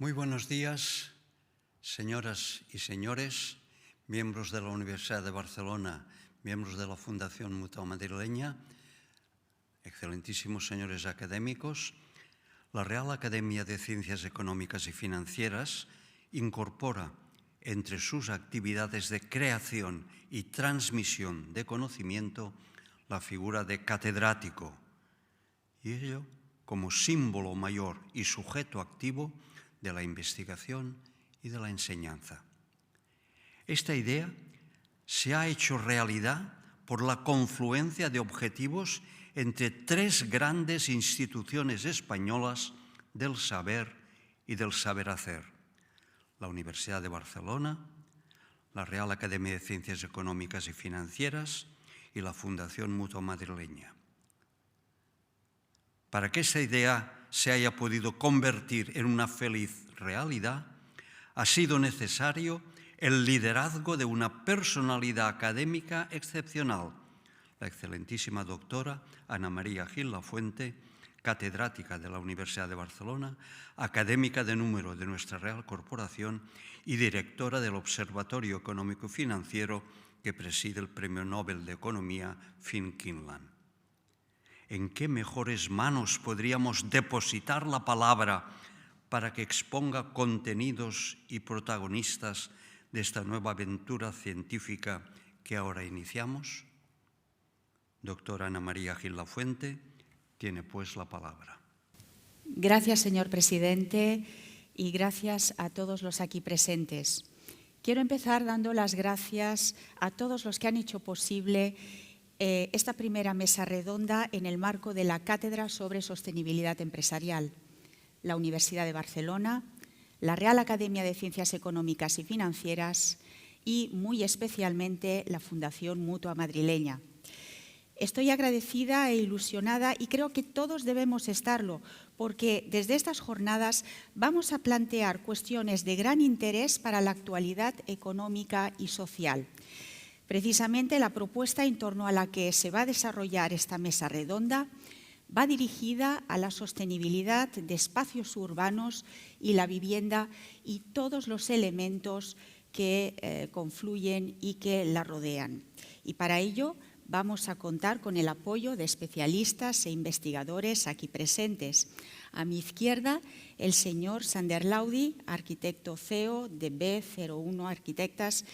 Muy buenos días, señoras y señores, miembros de la Universidad de Barcelona, miembros de la Fundación Mutua Madrileña, excelentísimos señores académicos. La Real Academia de Ciencias Económicas y Financieras incorpora entre sus actividades de creación y transmisión de conocimiento la figura de catedrático, y ello como símbolo mayor y sujeto activo de la investigación y de la enseñanza. Esta idea se ha hecho realidad por la confluencia de objetivos entre tres grandes instituciones españolas del saber y del saber hacer: la Universidad de Barcelona, la Real Academia de Ciencias Económicas y Financieras y la Fundación Mutua Madrileña. Para que esa idea se haya podido convertir en una feliz realidad, ha sido necesario el liderazgo de una personalidad académica excepcional, la excelentísima doctora Ana María Gil Lafuente, catedrática de la Universidad de Barcelona, académica de número de nuestra Real Corporación y directora del Observatorio Económico y Financiero que preside el Premio Nobel de Economía Finn Kinlan. ¿En qué mejores manos podríamos depositar la palabra para que exponga contenidos y protagonistas de esta nueva aventura científica que ahora iniciamos? Doctora Ana María Gil Lafuente, tiene pues la palabra. Gracias, señor presidente, y gracias a todos los aquí presentes. Quiero empezar dando las gracias a todos los que han hecho posible esta primera mesa redonda en el marco de la Cátedra sobre Sostenibilidad Empresarial. La Universidad de Barcelona, la Real Academia de Ciencias Económicas y Financieras y, muy especialmente, la Fundación Mutua Madrileña. Estoy agradecida e ilusionada y creo que todos debemos estarlo, porque desde estas jornadas vamos a plantear cuestiones de gran interés para la actualidad económica y social. Precisamente la propuesta en torno a la que se va a desarrollar esta mesa redonda va dirigida a la sostenibilidad de espacios urbanos y la vivienda y todos los elementos que confluyen y que la rodean. Y para ello vamos a contar con el apoyo de especialistas e investigadores aquí presentes. A mi izquierda, el señor Sander Laudy, arquitecto CEO de B01 Arquitectas,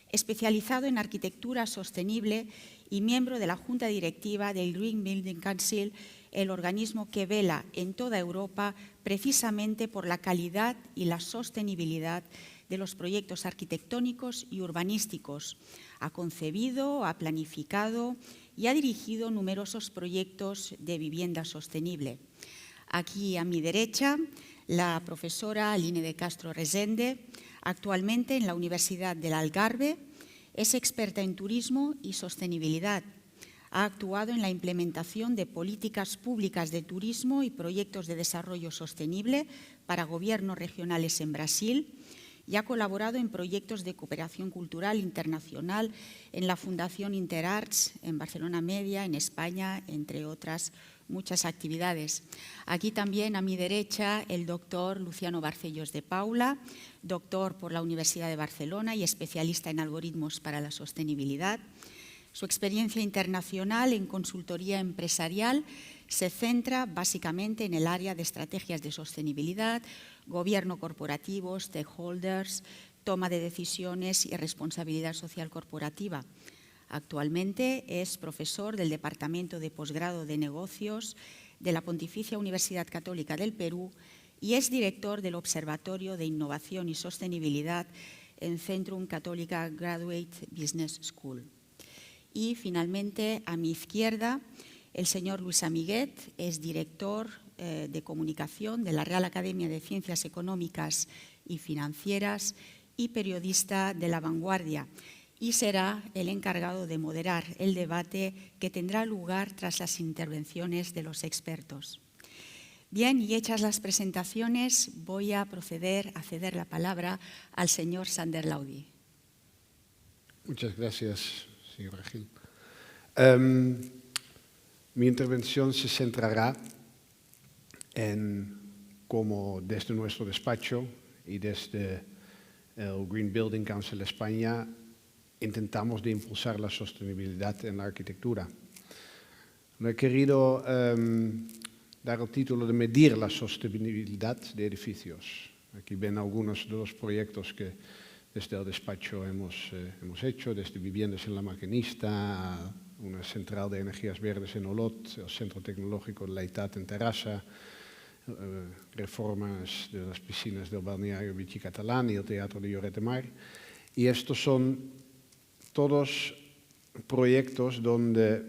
especializado en arquitectura sostenible y miembro de la Junta Directiva del Green Building Council, el organismo que vela en toda Europa precisamente por la calidad y la sostenibilidad de los proyectos arquitectónicos y urbanísticos. Ha concebido, ha planificado y ha dirigido numerosos proyectos de vivienda sostenible. Aquí a mi derecha, la profesora Aline de Castro Resende, actualmente en la Universidad del Algarve, es experta en turismo y sostenibilidad. Ha actuado en la implementación de políticas públicas de turismo y proyectos de desarrollo sostenible para gobiernos regionales en Brasil y ha colaborado en proyectos de cooperación cultural internacional en la Fundación Interarts, en Barcelona Media, en España, entre otras muchas actividades. Aquí también a mi derecha el doctor Luciano Barcellos de Paula, doctor por la Universidad de Barcelona y especialista en algoritmos para la sostenibilidad. Su experiencia internacional en consultoría empresarial se centra básicamente en el área de estrategias de sostenibilidad, gobierno corporativo, stakeholders, toma de decisiones y responsabilidad social corporativa. Actualmente es profesor del Departamento de Posgrado de Negocios de la Pontificia Universidad Católica del Perú y es director del Observatorio de Innovación y Sostenibilidad en Centrum Católica Graduate Business School. Y finalmente, a mi izquierda, el señor Luis Amiguet es director de comunicación de la Real Academia de Ciencias Económicas y Financieras y periodista de La Vanguardia, y será el encargado de moderar el debate que tendrá lugar tras las intervenciones de los expertos. Bien, y hechas las presentaciones, voy a proceder a ceder la palabra al señor Sander Laudy. Muchas gracias, señora Gil. Mi intervención se centrará en cómo desde nuestro despacho Y desde el Green Building Council España intentamos de impulsar la sostenibilidad en la arquitectura. No he querido dar el título de medir la sostenibilidad de edificios. Aquí ven algunos de los proyectos que desde el despacho hemos hecho, desde viviendas en La Maquinista, una central de energías verdes en Olot, el Centro Tecnológico de Leitat en Terrassa, reformas de las piscinas del balneario Vichy Catalán y el Teatro de Lloret de Mar. Y estos son todos proyectos donde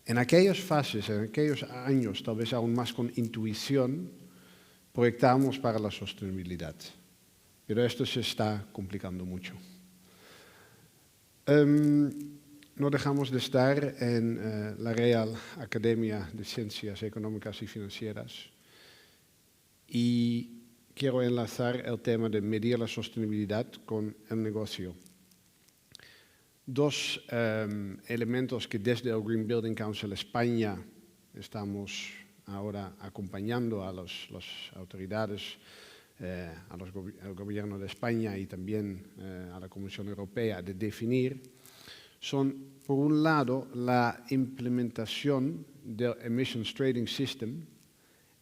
en aquellas fases, en aquellos años, tal vez aún más con intuición, proyectamos para la sostenibilidad. Pero esto se está complicando mucho. No dejamos de estar en la Real Academia de Ciencias Económicas y Financieras y quiero enlazar el tema de medir la sostenibilidad con el negocio. Dos elementos que desde el Green Building Council España estamos ahora acompañando a las autoridades, al Gobierno de España y también a la Comisión Europea de definir, son, por un lado, la implementación del Emissions Trading System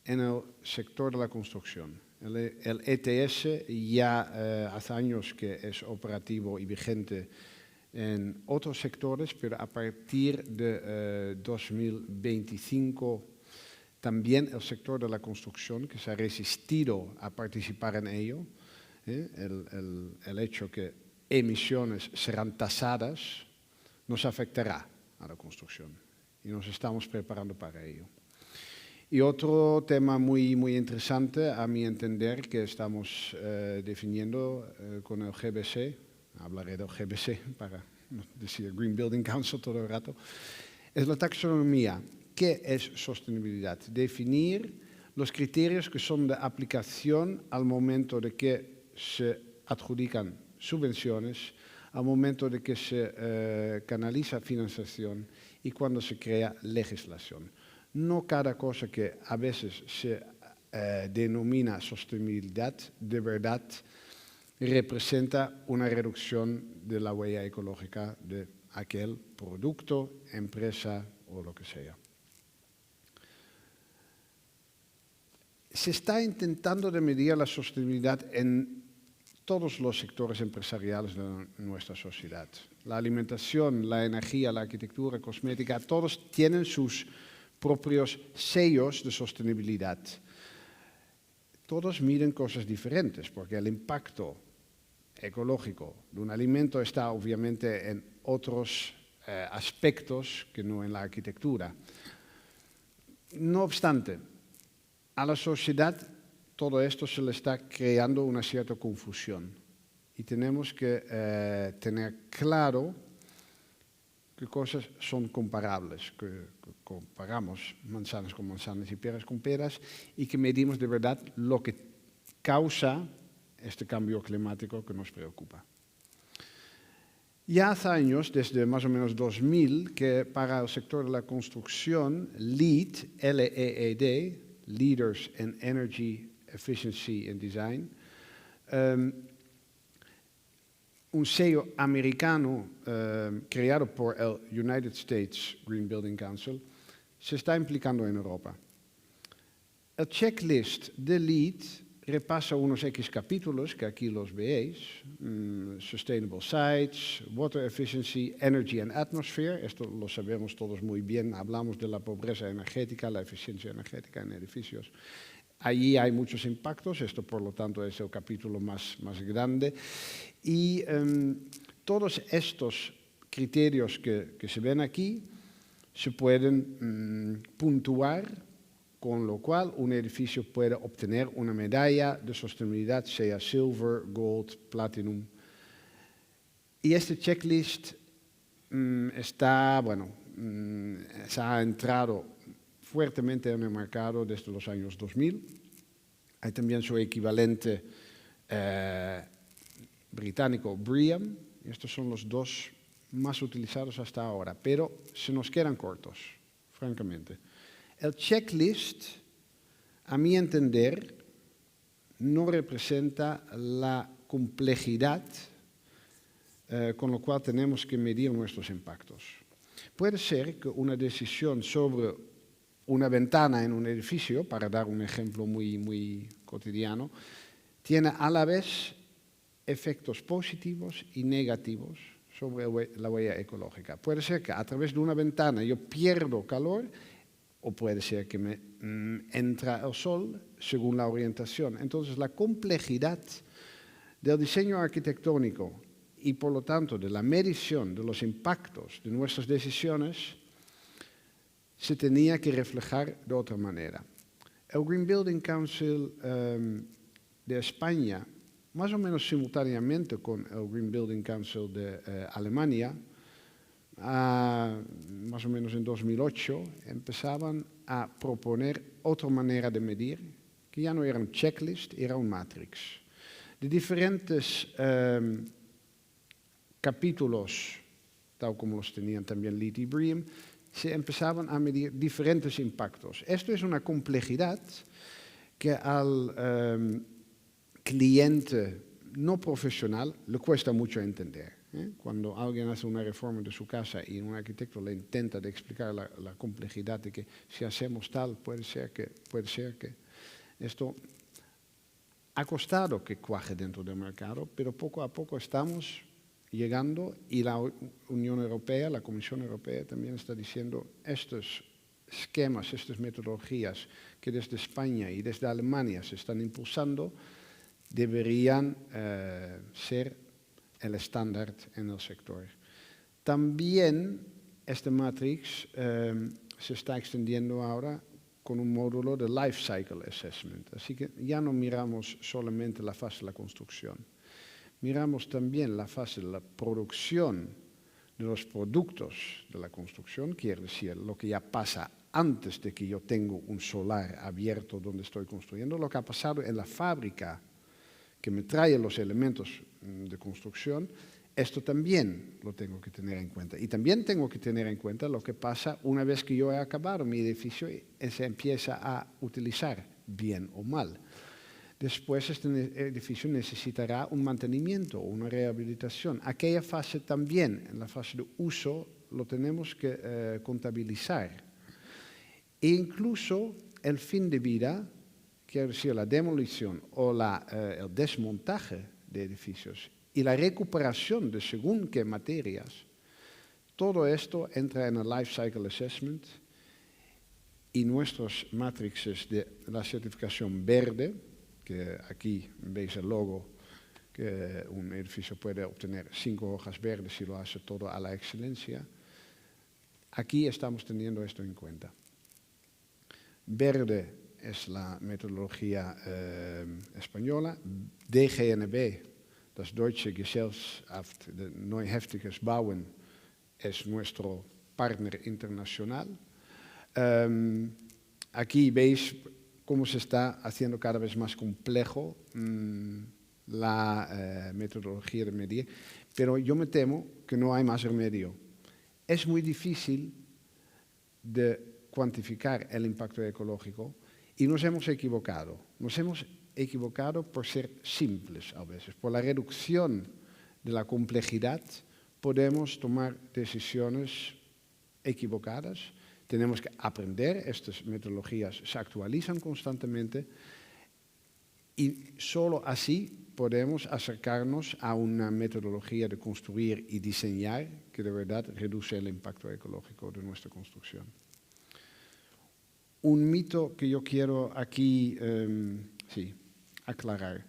en el sector de la construcción. El ETS ya hace años que es operativo y vigente en otros sectores, pero a partir de 2025 también el sector de la construcción, que se ha resistido a participar en ello, el hecho que emisiones serán tasadas, nos afectará a la construcción y nos estamos preparando para ello. Y otro tema muy interesante, a mi entender, que estamos definiendo con el GBC, hablaré del GBC para no decir Green Building Council todo el rato, es la taxonomía. ¿Qué es sostenibilidad? Definir los criterios que son de aplicación al momento de que se adjudican subvenciones, al momento de que se canaliza financiación y cuando se crea legislación. No cada cosa que a veces se denomina sostenibilidad de verdad representa una reducción de la huella ecológica de aquel producto, empresa o lo que sea. Se está intentando de medir la sostenibilidad en todos los sectores empresariales de nuestra sociedad. La alimentación, la energía, la arquitectura, cosmética, todos tienen sus propios sellos de sostenibilidad. Todos miden cosas diferentes, porque el impacto ecológico de un alimento está obviamente en otros aspectos que no en la arquitectura. No obstante, a la sociedad todo esto se le está creando una cierta confusión y tenemos que tener claro qué cosas son comparables, que comparamos manzanas con manzanas y peras con peras y que medimos de verdad lo que causa este cambio climático que nos preocupa. Ya hace años, desde más o menos 2000, que para el sector de la construcción, LEED, L-E-E-D, Leaders in Energy Efficiency and Design, un sello americano creado por el United States Green Building Council, se está implicando en Europa. El checklist de LEED repasa unos X capítulos, que aquí los veis, Sustainable Sites, Water Efficiency, Energy and Atmosphere, esto lo sabemos todos muy bien, hablamos de la pobreza energética, la eficiencia energética en edificios. Allí hay muchos impactos, esto por lo tanto es el capítulo más grande. Y todos estos criterios que se ven aquí se pueden puntuar, con lo cual un edificio puede obtener una medalla de sostenibilidad, sea Silver, Gold, Platinum. Y este checklist está, se ha entrado fuertemente en el mercado desde los años 2000. Hay también su equivalente británico, BREEAM. Estos son los dos más utilizados hasta ahora, pero se nos quedan cortos, francamente. El checklist, a mi entender, no representa la complejidad con lo cual tenemos que medir nuestros impactos. Puede ser que una decisión sobre una ventana en un edificio, para dar un ejemplo muy cotidiano, tiene a la vez efectos positivos y negativos sobre la huella ecológica. Puede ser que a través de una ventana yo pierdo calor, o puede ser que me entra el sol según la orientación. Entonces, la complejidad del diseño arquitectónico y, por lo tanto, de la medición de los impactos de nuestras decisiones se tenía que reflejar de otra manera. El Green Building Council de España, más o menos simultáneamente con el Green Building Council de Alemania, más o menos en 2008, empezaban a proponer otra manera de medir, que ya no era un checklist, era un matrix. De diferentes capítulos, tal como los tenían también LEED y BREEAM, se empezaban a medir diferentes impactos. Esto es una complejidad que al cliente no profesional le cuesta mucho entender. Cuando alguien hace una reforma de su casa y un arquitecto le intenta de explicar la complejidad de que si hacemos tal, puede ser que. Esto ha costado que cuaje dentro del mercado, pero poco a poco estamos llegando y la Unión Europea, la Comisión Europea también está diciendo estos esquemas, estas metodologías que desde España y desde Alemania se están impulsando deberían ser el estándar en el sector. También este matrix se está extendiendo ahora con un módulo de Life Cycle Assessment. Así que ya no miramos solamente la fase de la construcción, miramos también la fase de la producción de los productos de la construcción, quiere decir lo que ya pasa antes de que yo tengo un solar abierto donde estoy construyendo, lo que ha pasado en la fábrica que me trae los elementos de construcción. Esto también lo tengo que tener en cuenta. Y también tengo que tener en cuenta lo que pasa una vez que yo he acabado mi edificio y se empieza a utilizar bien o mal. Después este edificio necesitará un mantenimiento o una rehabilitación. Aquella fase también, en la fase de uso, lo tenemos que contabilizar. E incluso el fin de vida, quiero decir la demolición o el desmontaje de edificios y la recuperación de según qué materias, todo esto entra en el Life Cycle Assessment y nuestros matrices de la certificación verde, que aquí veis el logo, que un edificio puede obtener 5 hojas verdes si lo hace todo a la excelencia. Aquí estamos teniendo esto en cuenta. Verde es la metodología española. DGNB, das Deutsche Gesellschaft de Neuheftiges Bauen, es nuestro partner internacional. Aquí veis cómo se está haciendo cada vez más complejo la metodología de medir, pero yo me temo que no hay más remedio. Es muy difícil de cuantificar el impacto ecológico y nos hemos equivocado. Nos hemos equivocado por ser simples a veces. Por la reducción de la complejidad podemos tomar decisiones equivocadas. Tenemos que aprender, estas metodologías se actualizan constantemente y solo así podemos acercarnos a una metodología de construir y diseñar que de verdad reduce el impacto ecológico de nuestra construcción. Un mito que yo quiero aquí aclarar.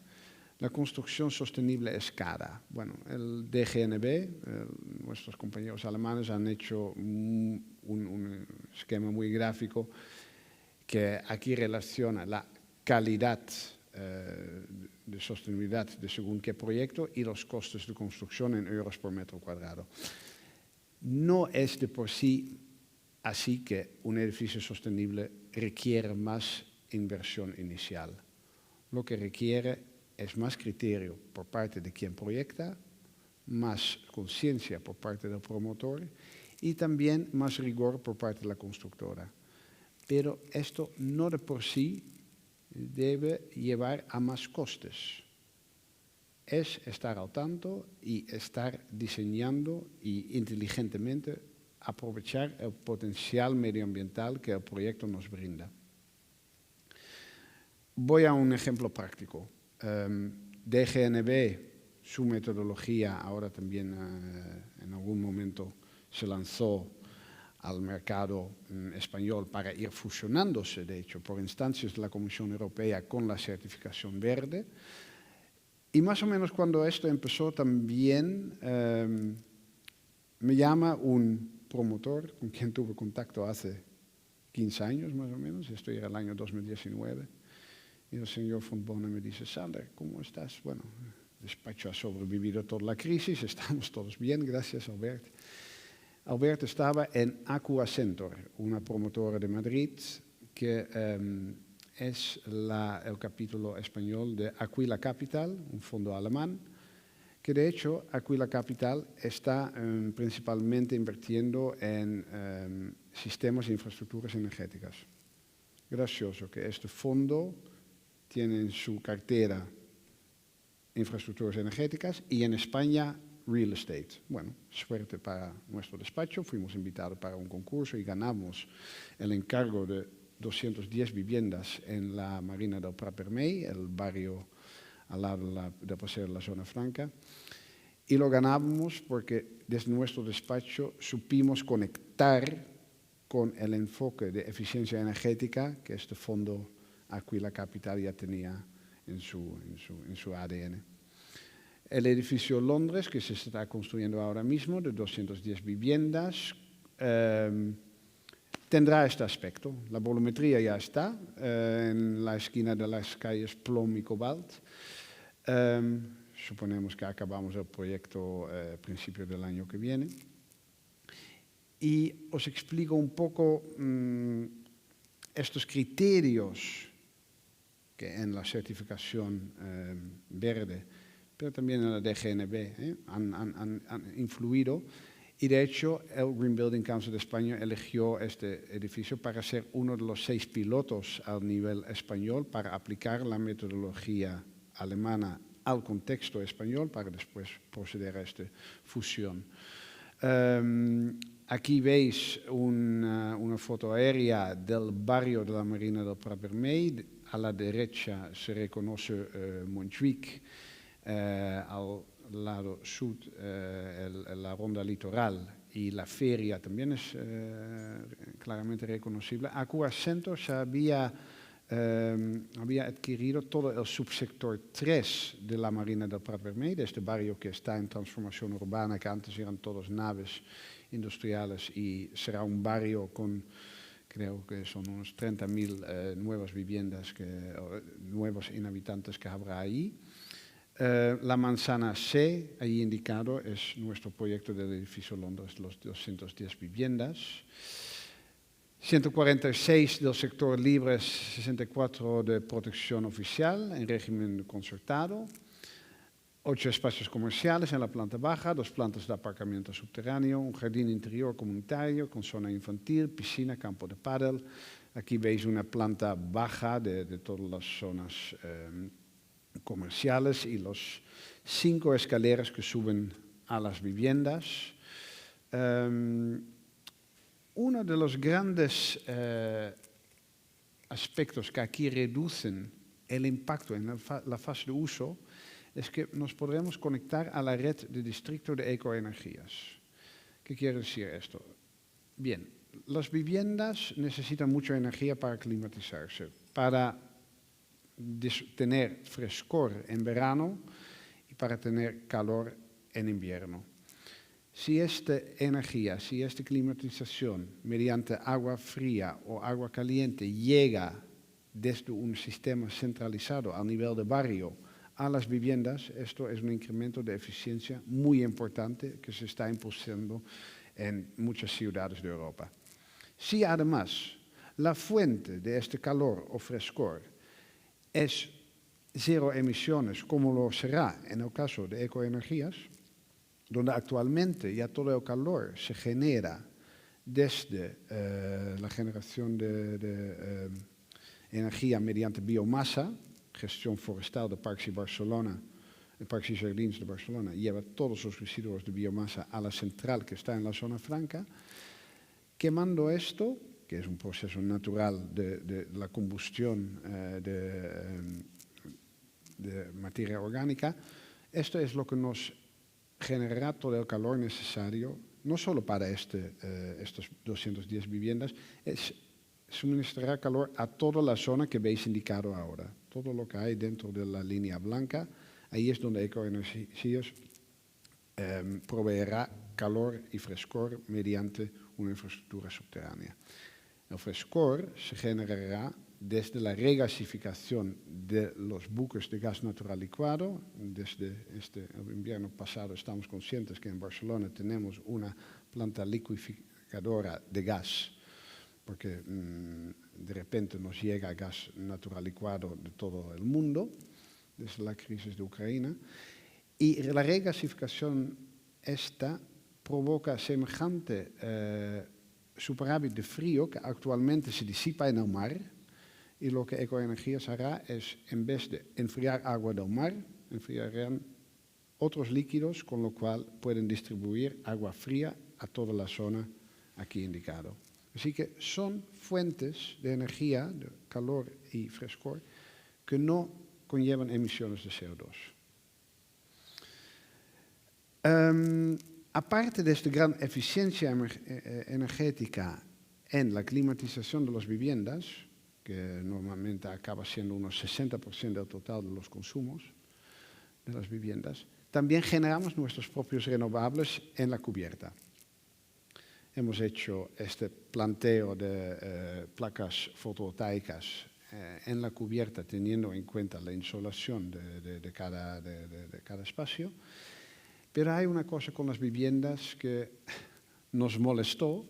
La construcción sostenible es cara. Bueno, el DGNB, nuestros compañeros alemanes han hecho un esquema muy gráfico que aquí relaciona la calidad de sostenibilidad de según qué proyecto y los costes de construcción en euros por metro cuadrado. No es de por sí así que un edificio sostenible requiere más inversión inicial. Lo que requiere es más criterio por parte de quien proyecta, más conciencia por parte del promotor y también más rigor por parte de la constructora. Pero esto no de por sí debe llevar a más costes. Es estar al tanto y estar diseñando y inteligentemente aprovechar el potencial medioambiental que el proyecto nos brinda. Voy a un ejemplo práctico. DGNB, su metodología, ahora también en algún momento se lanzó al mercado español para ir fusionándose, de hecho, por instancias de la Comisión Europea con la certificación verde. Y más o menos cuando esto empezó también me llama un promotor con quien tuve contacto hace 15 años más o menos, esto era el año 2019, y el señor Fontbona me dice: Sander, ¿cómo estás? Bueno, el despacho ha sobrevivido toda la crisis, estamos todos bien, gracias Albert. Albert estaba en Aquacentor, una promotora de Madrid que es el capítulo español de Aquila Capital, un fondo alemán, que de hecho Aquila Capital está principalmente invirtiendo en sistemas e infraestructuras energéticas. Gracioso que este fondo tiene en su cartera infraestructuras energéticas y en España real estate. Bueno, suerte para nuestro despacho, fuimos invitados para un concurso y ganamos el encargo de 210 viviendas en la Marina del Prat Vermell, el barrio al lado de Paseo de la Zona Franca. Y lo ganamos porque desde nuestro despacho supimos conectar con el enfoque de eficiencia energética que este fondo Aquila Capital ya tenía en su ADN. El edificio Londres, que se está construyendo ahora mismo, de 210 viviendas, tendrá este aspecto. La volumetría ya está en la esquina de las calles Plom y Cobalt. Suponemos que acabamos el proyecto a principios del año que viene. Y os explico un poco estos criterios que en la certificación verde, pero también en la DGNB, han influido. Y de hecho, el Green Building Council de España eligió este edificio para ser uno de los 6 pilotos a nivel español para aplicar la metodología alemana al contexto español para después proceder a esta fusión. Aquí veis una foto aérea del barrio de la Marina del Prat Vermell. A la derecha se reconoce Montjuïc, al lado sur la ronda litoral y la feria también es claramente reconocible. Aquacentor se había adquirido todo el subsector 3 de la Marina del Prat Vermell, de este barrio que está en transformación urbana, que antes eran todos naves industriales y será un barrio con, creo que son unos 30.000 nuevas viviendas, nuevos inhabitantes que habrá ahí. La manzana C, ahí indicado, es nuestro proyecto del edificio Londres, los 210 viviendas. 146 del sector libre, 64 de protección oficial en régimen concertado. 8 espacios comerciales en la planta baja, 2 plantas de aparcamiento subterráneo, un jardín interior comunitario con zona infantil, piscina, campo de pádel. Aquí veis una planta baja de todas las zonas comerciales y los 5 escaleras que suben a las viviendas. Uno de los grandes aspectos que aquí reducen el impacto en la fase de uso es que nos podremos conectar a la red de distrito de ecoenergías. ¿Qué quiere decir esto? Bien, las viviendas necesitan mucha energía para climatizarse, para tener frescor en verano y para tener calor en invierno. Si esta energía, si esta climatización mediante agua fría o agua caliente llega desde un sistema centralizado a nivel de barrio a las viviendas, esto es un incremento de eficiencia muy importante que se está impulsando en muchas ciudades de Europa. Si además la fuente de este calor o frescor es cero emisiones, como lo será en el caso de ecoenergías, donde actualmente ya todo el calor se genera desde la generación de energía mediante biomasa, gestión forestal de Parcs y Barcelona, el Parcs y Jardins de Barcelona lleva todos los residuos de biomasa a la central que está en la zona franca. Quemando esto, que es un proceso natural de la combustión de materia orgánica, esto es lo que nos generará todo el calor necesario, no solo para estos 210 viviendas, suministrará calor a toda la zona que veis indicado ahora. Todo lo que hay dentro de la línea blanca, ahí es donde Ecoenergías proveerá calor y frescor mediante una infraestructura subterránea. El frescor se generará desde la regasificación de los buques de gas natural licuado. Desde el invierno pasado estamos conscientes que en Barcelona tenemos una planta liquificadora de gas, porque de repente nos llega gas natural licuado de todo el mundo, desde la crisis de Ucrania, y la regasificación esta provoca semejante superávit de frío que actualmente se disipa en el mar, y lo que Ecoenergías hará es, en vez de enfriar agua del mar, enfriarán otros líquidos, con lo cual pueden distribuir agua fría a toda la zona aquí indicado. Así que son fuentes de energía, de calor y frescor, que no conllevan emisiones de CO2. Aparte de esta gran eficiencia energética en la climatización de las viviendas, que normalmente acaba siendo unos 60% del total de los consumos de las viviendas, también generamos nuestros propios renovables en la cubierta. Hemos hecho este planteo de placas fotovoltaicas en la cubierta, teniendo en cuenta la insolación de cada espacio. Pero hay una cosa con las viviendas que nos molestó,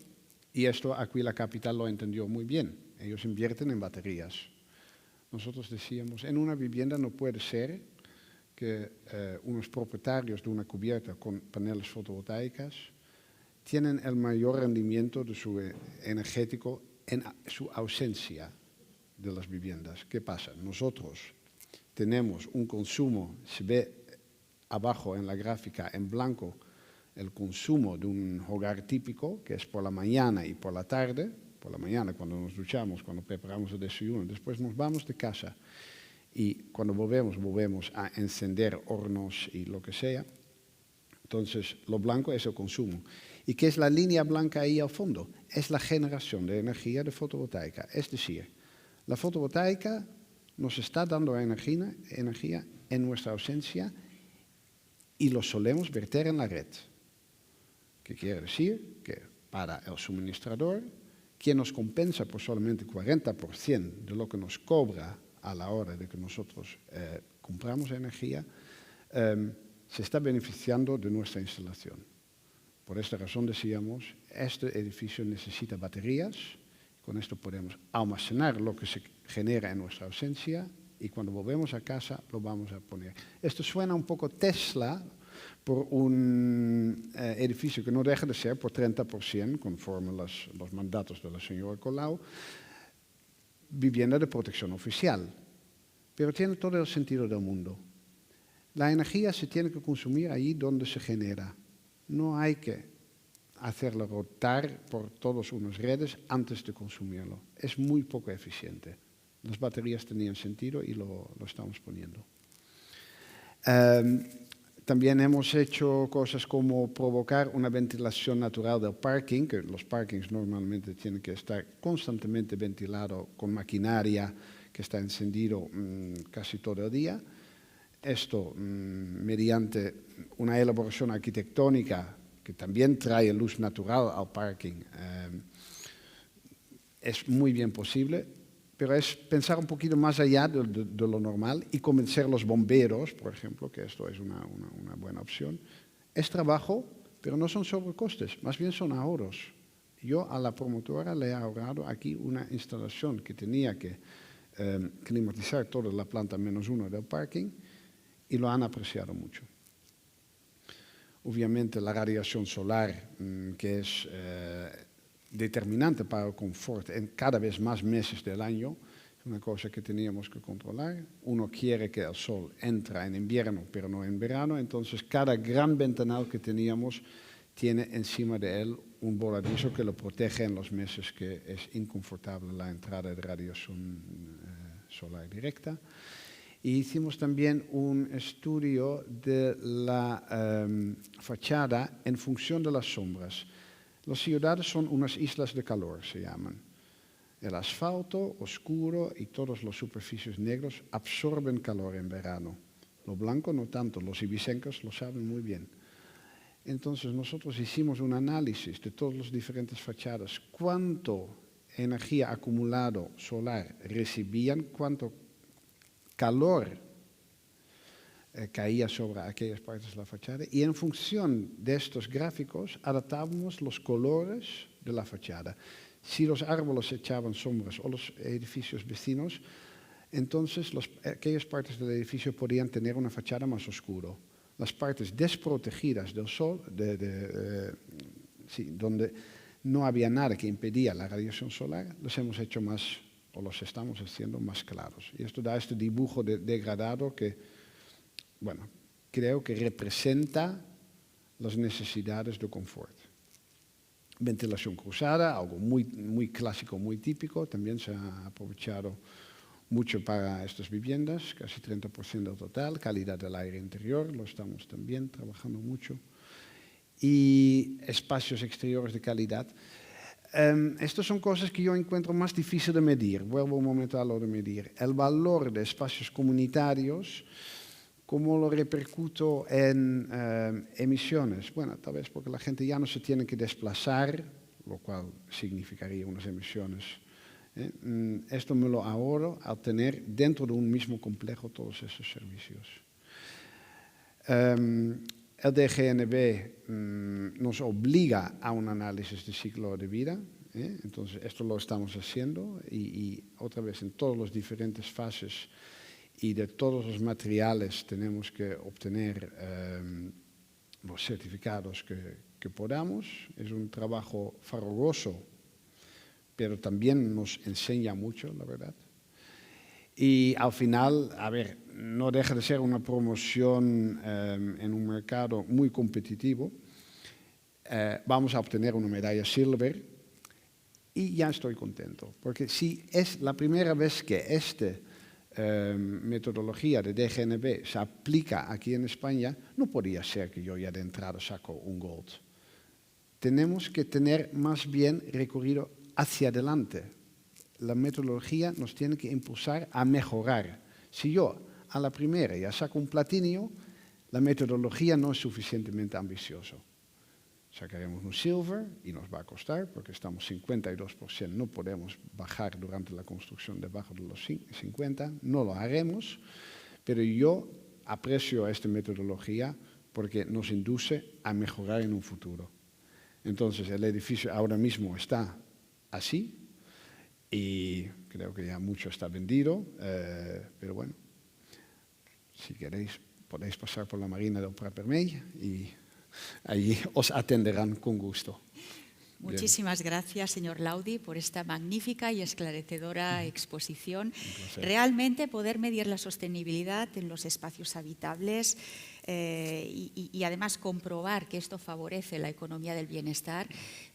y esto Aquila Capital lo entendió muy bien. Ellos invierten en baterías. Nosotros decíamos, en una vivienda no puede ser que unos propietarios de una cubierta con paneles fotovoltaicas tienen el mayor rendimiento de su energético en su ausencia de las viviendas. ¿Qué pasa? Nosotros tenemos un consumo, se ve abajo en la gráfica en blanco, el consumo de un hogar típico, que es por la mañana y por la tarde. Por la mañana cuando nos duchamos, cuando preparamos el desayuno, después nos vamos de casa y cuando volvemos a encender hornos y lo que sea. Entonces, lo blanco es el consumo. ¿Y qué es la línea blanca ahí al fondo? Es la generación de energía de fotovoltaica. Es decir, la fotovoltaica nos está dando energía en nuestra ausencia y lo solemos verter en la red. ¿Qué quiere decir? Que para el suministrador, quien nos compensa por solamente 40% de lo que nos cobra a la hora de que nosotros compramos energía, se está beneficiando de nuestra instalación. Por esta razón decíamos, este edificio necesita baterías, con esto podemos almacenar lo que se genera en nuestra ausencia y cuando volvemos a casa lo vamos a poner. Esto suena un poco Tesla, por un edificio que no deja de ser por 30%, conforme los mandatos de la señora Colau, vivienda de protección oficial. Pero tiene todo el sentido del mundo. La energía se tiene que consumir allí donde se genera. No hay que hacerlo rotar por todas unas redes antes de consumirlo. Es muy poco eficiente. Las baterías tenían sentido y lo estamos poniendo. También hemos hecho cosas como provocar una ventilación natural del parking, que los parkings normalmente tienen que estar constantemente ventilados con maquinaria que está encendido casi todo el día. Esto mediante una elaboración arquitectónica que también trae luz natural al parking, es muy bien posible. Pero es pensar un poquito más allá de lo normal y convencer a los bomberos, por ejemplo, que esto es una buena opción. Es trabajo, pero no son sobrecostes, más bien son ahorros. Yo a la promotora le he ahorrado aquí una instalación que tenía que climatizar toda la planta -1 del parking y lo han apreciado mucho. Obviamente la radiación solar, que es determinante para el confort en cada vez más meses del año. Es una cosa que teníamos que controlar. Uno quiere que el sol entre en invierno, pero no en verano. Entonces, cada gran ventanal que teníamos tiene encima de él un voladizo que lo protege en los meses que es inconfortable la entrada de radiación solar directa. Y hicimos también un estudio de la fachada en función de las sombras. Las ciudades son unas islas de calor, se llaman. El asfalto oscuro y todas las superficies negras absorben calor en verano. Lo blanco no tanto, los ibicencos lo saben muy bien. Entonces nosotros hicimos un análisis de todas las diferentes fachadas, cuánto energía acumulado solar recibían, cuánto calor caía sobre aquellas partes de la fachada, y en función de estos gráficos adaptábamos los colores de la fachada. Si los árboles echaban sombras o los edificios vecinos, entonces aquellas partes del edificio podían tener una fachada más oscura. Las partes desprotegidas del sol, donde no había nada que impedía la radiación solar, los hemos hecho más, o los estamos haciendo más claros. Y esto da este dibujo degradado que, bueno, creo que representa las necesidades de confort. Ventilación cruzada, algo muy clásico, muy típico, también se ha aprovechado mucho para estas viviendas, casi 30% del total. Calidad del aire interior, lo estamos también trabajando mucho. Y espacios exteriores de calidad. Estas son cosas que yo encuentro más difícil de medir. Vuelvo un momento a lo de medir. El valor de espacios comunitarios, ¿cómo lo repercuto en emisiones? Bueno, tal vez porque la gente ya no se tiene que desplazar, lo cual significaría unas emisiones. Esto me lo ahorro al tener dentro de un mismo complejo todos esos servicios. El DGNB nos obliga a un análisis de ciclo de vida, entonces esto lo estamos haciendo y otra vez en todas las diferentes fases y de todos los materiales tenemos que obtener los certificados que podamos. Es un trabajo farragoso, pero también nos enseña mucho, la verdad. Y al final, a ver, no deja de ser una promoción en un mercado muy competitivo. Vamos a obtener una medalla silver y ya estoy contento, porque si es la primera vez que esta metodología de DGNB se aplica aquí en España, no podía ser que yo ya de entrada saco un gold. Tenemos que tener más bien recorrido hacia adelante. La metodología nos tiene que impulsar a mejorar. Si yo a la primera ya saco un platino, la metodología no es suficientemente ambiciosa. Sacaremos un silver y nos va a costar porque estamos 52%, no podemos bajar durante la construcción debajo de los 50, no lo haremos, pero yo aprecio esta metodología porque nos induce a mejorar en un futuro. Entonces el edificio ahora mismo está así y creo que ya mucho está vendido, pero bueno, si queréis podéis pasar por la Marina del Prat Vermell y allí os atenderán con gusto. Muchísimas gracias, señor Laudi, por esta magnífica y esclarecedora exposición. Realmente poder medir la sostenibilidad en los espacios habitables y además comprobar que esto favorece la economía del bienestar,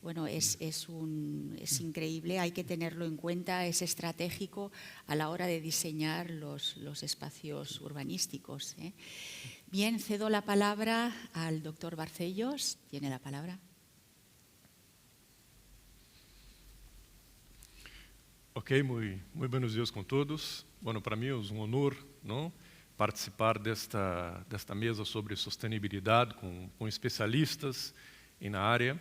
bueno, es increíble, hay que tenerlo en cuenta, es estratégico a la hora de diseñar los espacios urbanísticos. Bien, cedo la palabra al doctor Barcellos. Tiene la palabra. Ok, muy buenos dias com todos. Bueno, para mim é um honor, não, participar desta mesa sobre sustentabilidade com especialistas na área.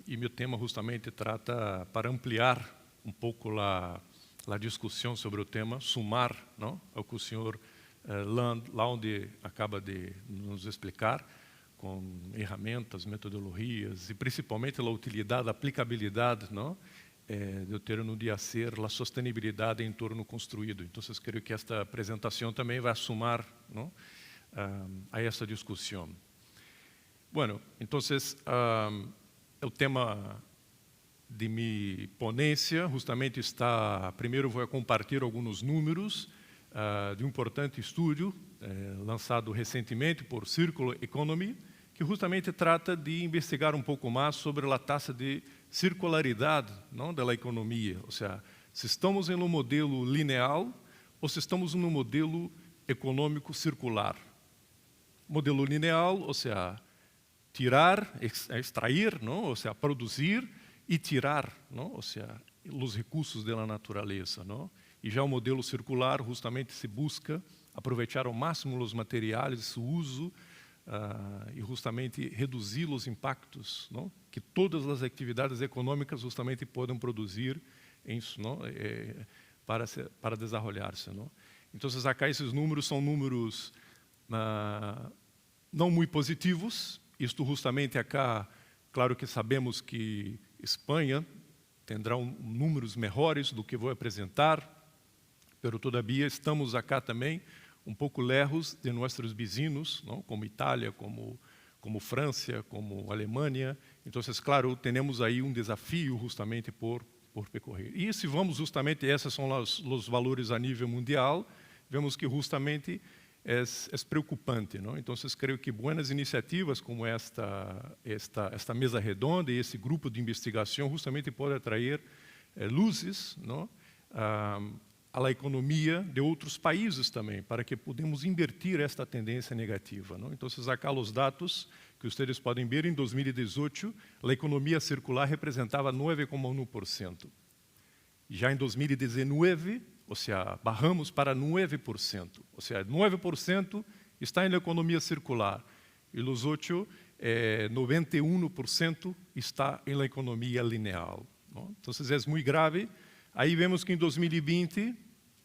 E meu tema justamente trata para ampliar um pouco a discussão sobre o tema, sumar, não, ao que o senhor Laudi acaba de nos explicar, com ferramentas, metodologias e principalmente a utilidade, a aplicabilidade, não, de eu ter no dia a ser a sustentabilidade em torno construído. Então, eu creio que esta apresentação também vai somar, não, a essa discussão. Bueno, então, o tema de minha ponência justamente está, primeiro vou compartilhar alguns números de um importante estudo lançado recentemente por Circular Economy, que justamente trata de investigar um pouco mais sobre a taxa de circularidade, não, da economia, ou seja, se estamos em um modelo linear ou se estamos em um modelo econômico circular. Modelo linear, ou seja, tirar, extrair, não, ou seja, produzir e tirar, não, ou seja, os recursos da natureza, não? E já o modelo circular justamente se busca aproveitar ao máximo os materiais, seu uso e justamente reduzir os impactos, não, que todas as atividades econômicas justamente podem produzir isso, não, para desenvolver-se, não. Então, acá esses números são números não muito positivos. Isto justamente acá, claro que sabemos que Espanha terá números melhores do que vou apresentar, mas todavia estamos acá também um pouco lejos de nossos vizinhos, não? Como Itália, como França, como Alemanha. Então, claro, temos aí um desafio justamente por percorrer. E se vamos justamente, esses são os valores a nível mundial, vemos que justamente é preocupante, não? Então, creio que boas iniciativas como esta mesa redonda e esse grupo de investigação justamente podem atrair luzes, não, à economia de outros países também, para que podemos invertir esta tendência negativa, não? Então, acá os dados que vocês podem ver, em 2018, a economia circular representava 9,1%. Já em 2019, ou seja, barramos para 9%. Ou seja, 9% está na economia circular. E os outros, 91% está na economia linear. Não? Então, é muito grave. Aí vemos que em 2020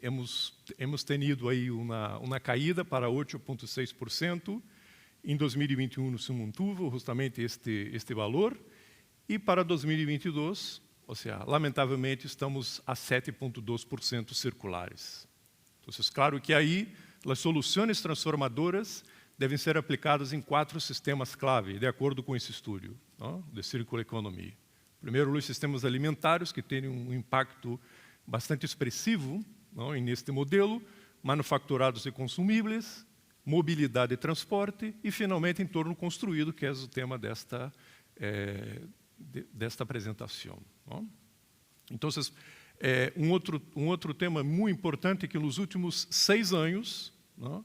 hemos tenido aí uma caída para 8,6%. Em 2021 se mantuvo justamente este valor. E para 2022, ou seja, lamentavelmente estamos a 7,2% circulares. Então, claro que aí as soluções transformadoras devem ser aplicadas em 4 sistemas-clave, de acordo com esse estudo, não, de Circular Economy. Primeiro, os sistemas alimentares, que têm um impacto bastante expressivo, não, neste modelo, manufaturados e consumíveis, mobilidade e transporte, e, finalmente, entorno construído, que é o tema desta apresentação. Não? Então, um outro tema muito importante é que nos últimos 6 anos, não,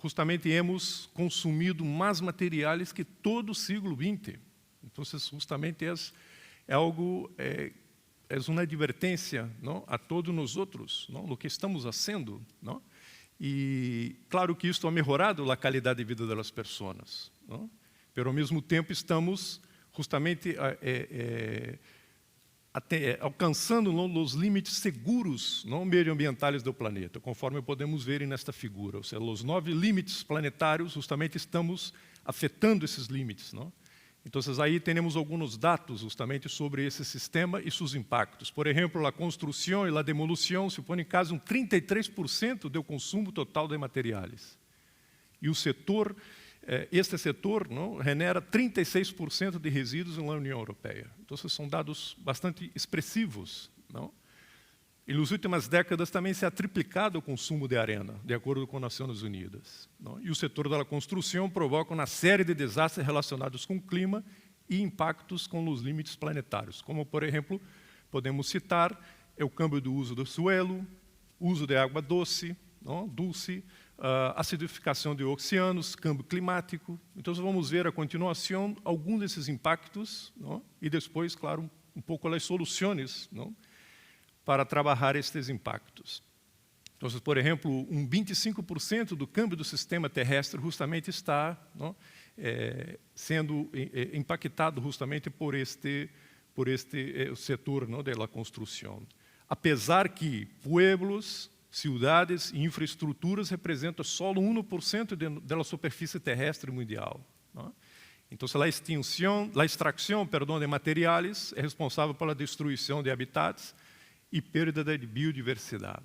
justamente hemos consumido mais materiais que todo o século XX. Então, justamente é algo, é uma advertência, não, a todos nós outros, não, do que estamos fazendo, não? E claro que isto ha melhorado a qualidade de vida das pessoas, não? Mas ao mesmo tempo estamos justamente alcançando, não, os limites seguros, não, medioambientais do planeta, conforme podemos ver nesta figura. Ou seja, os 9 limites planetários, justamente estamos afetando esses limites, não? Então, aí temos alguns dados justamente sobre esse sistema e seus impactos. Por exemplo, a construção e a demolição supõem quase 33% do consumo total de materiais. E o setor, este setor, não, genera 36% de resíduos na União Europeia. Então, são dados bastante expressivos, não? E nas últimas décadas também se ha triplicado o consumo de arena, de acordo com as Nações Unidas. Não? E o setor da construção provoca uma série de desastres relacionados com o clima e impactos com os limites planetários, como, por exemplo, podemos citar o câmbio do uso do suelo, uso de água doce, não? Acidificação de oceanos, câmbio climático. Então, vamos ver a continuação alguns desses impactos, não? E depois, claro, um pouco as soluções, não, para trabalhar estes impactos. Então, por exemplo, 25% do câmbio do sistema terrestre justamente está, não, sendo impactado justamente por este setor, não, da construção. Apesar que pueblos, cidades e infraestruturas representam só 1% da superfície terrestre mundial. Não? Então, a extração de materiais é responsável pela destruição de habitats e perda de biodiversidade.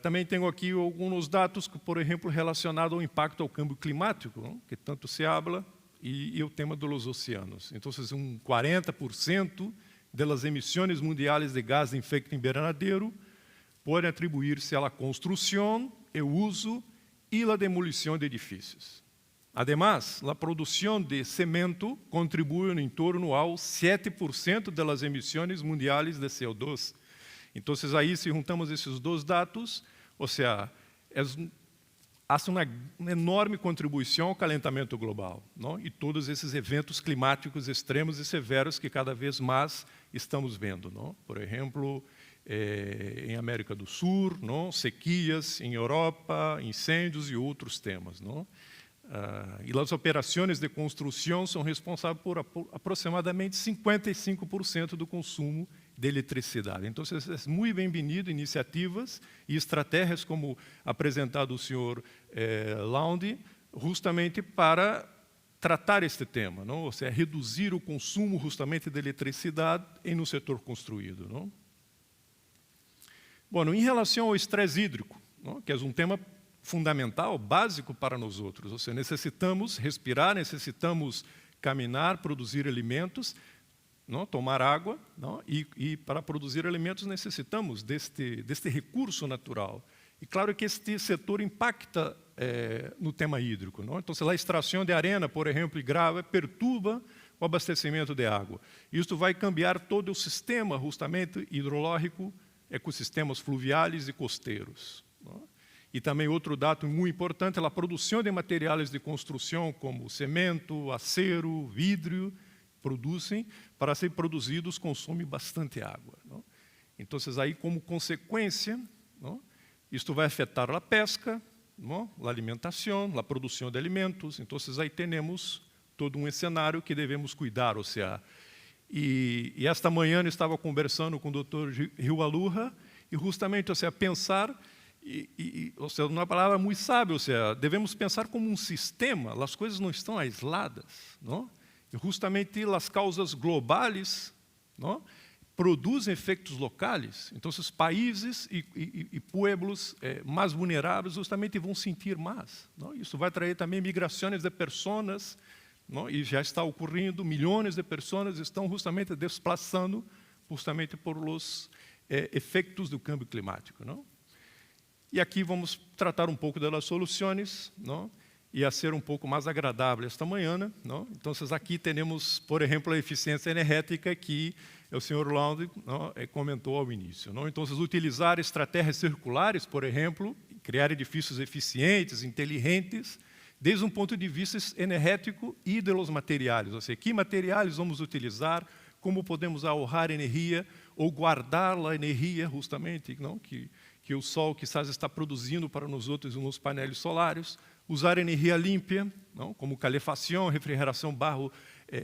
Também tenho aqui alguns dados, por exemplo, relacionados ao impacto ao câmbio climático, não? Que tanto se habla, e o tema dos oceanos. Então, 40% das emissões mundiais de gás de efeito invernadeiro podem atribuir-se à construção, o uso e a demolição de edifícios. Además, a produção de cimento contribui em torno ao 7% das emissões mundiais de CO2. Então, aí, se juntamos esses dois dados, ou seja, faz uma enorme contribuição ao calentamento global, não? E todos esses eventos climáticos extremos e severos que cada vez mais estamos vendo, não? Por exemplo, em América do Sul, não? Sequias em Europa, incêndios e outros temas, não? E as operações de construção são responsáveis por aproximadamente 55% do consumo de eletricidade. Então, é muito bem-vindo iniciativas e estratégias como apresentado o senhor Laundi, justamente para tratar este tema, não? Ou seja, reduzir o consumo justamente de eletricidade no setor construído, não? Bom, em relação ao estresse hídrico, não? Que é um tema fundamental, básico para nós outros, ou seja, necessitamos respirar, necessitamos caminhar, produzir alimentos, não? Tomar água, não? E para produzir alimentos necessitamos deste recurso natural. E claro que este setor impacta no tema hídrico, não? Então, a extração de arena, por exemplo, e grava, perturba o abastecimento de água. Isto vai cambiar todo o sistema, justamente, hidrológico, ecossistemas fluviais e costeiros, não? E também outro dado muito importante é a produção de materiais de construção, como cimento, acero, vidro, produzem, para ser produzidos, consomem bastante água, não? Então, aí, como consequência, não? Isto vai afetar a pesca, não? A alimentação, a produção de alimentos. Então, aí temos todo um cenário que devemos cuidar, ou seja, e esta manhã eu estava conversando com o Dr. Rio Alurra, e justamente, ou seja, pensar, ou seja, uma palavra muito sábia, ou seja, devemos pensar como um sistema, as coisas não estão aisladas, não? E justamente as causas globais, não? Produzem efeitos locais. Então, os países e pueblos mais vulneráveis justamente vão sentir mais, não? Isso vai trazer também migrações de pessoas, não? E já está ocorrendo, milhões de pessoas estão justamente desplaçando justamente por os efeitos do câmbio climático, não? E aqui vamos tratar um pouco das soluções, não? E a ser um pouco mais agradável esta manhã, não? Então, aqui temos, por exemplo, a eficiência energética que o senhor Laundi comentou ao início, não? Então, utilizar estratégias circulares, por exemplo, criar edifícios eficientes, inteligentes, desde um ponto de vista energético e dos materiais, ou seja, que materiais vamos utilizar, como podemos ahorrar energia ou guardar a energia, justamente, não? Que o sol quizás está produzindo para nós outros nos painéis solares, usar energia limpa, não? Como calefação, refrigeração barro,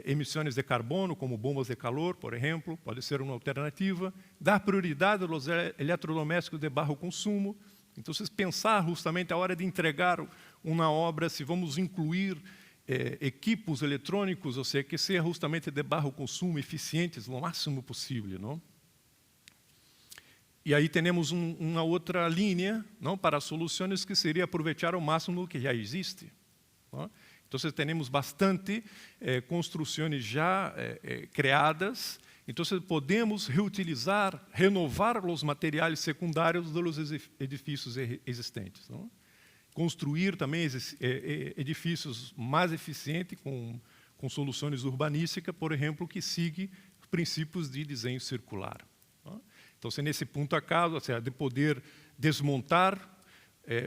emissões de carbono, como bombas de calor, por exemplo, pode ser uma alternativa, dar prioridade aos eletrodomésticos de baixo consumo. Então, pensar justamente a hora de entregar uma obra, se vamos incluir equipos eletrônicos, ou seja, que sejam justamente de baixo consumo, eficientes, o máximo possível, não? E aí temos uma outra linha, não, para soluções que seria aproveitar ao máximo o que já existe, não? Então, temos bastante construções já criadas. Então, podemos reutilizar, renovar os materiais secundários dos edifícios existentes, não? Construir também edifícios mais eficientes com soluções urbanísticas, por exemplo, que seguem princípios de desenho circular, não? Então, nesse ponto acaso, ou seja, de poder desmontar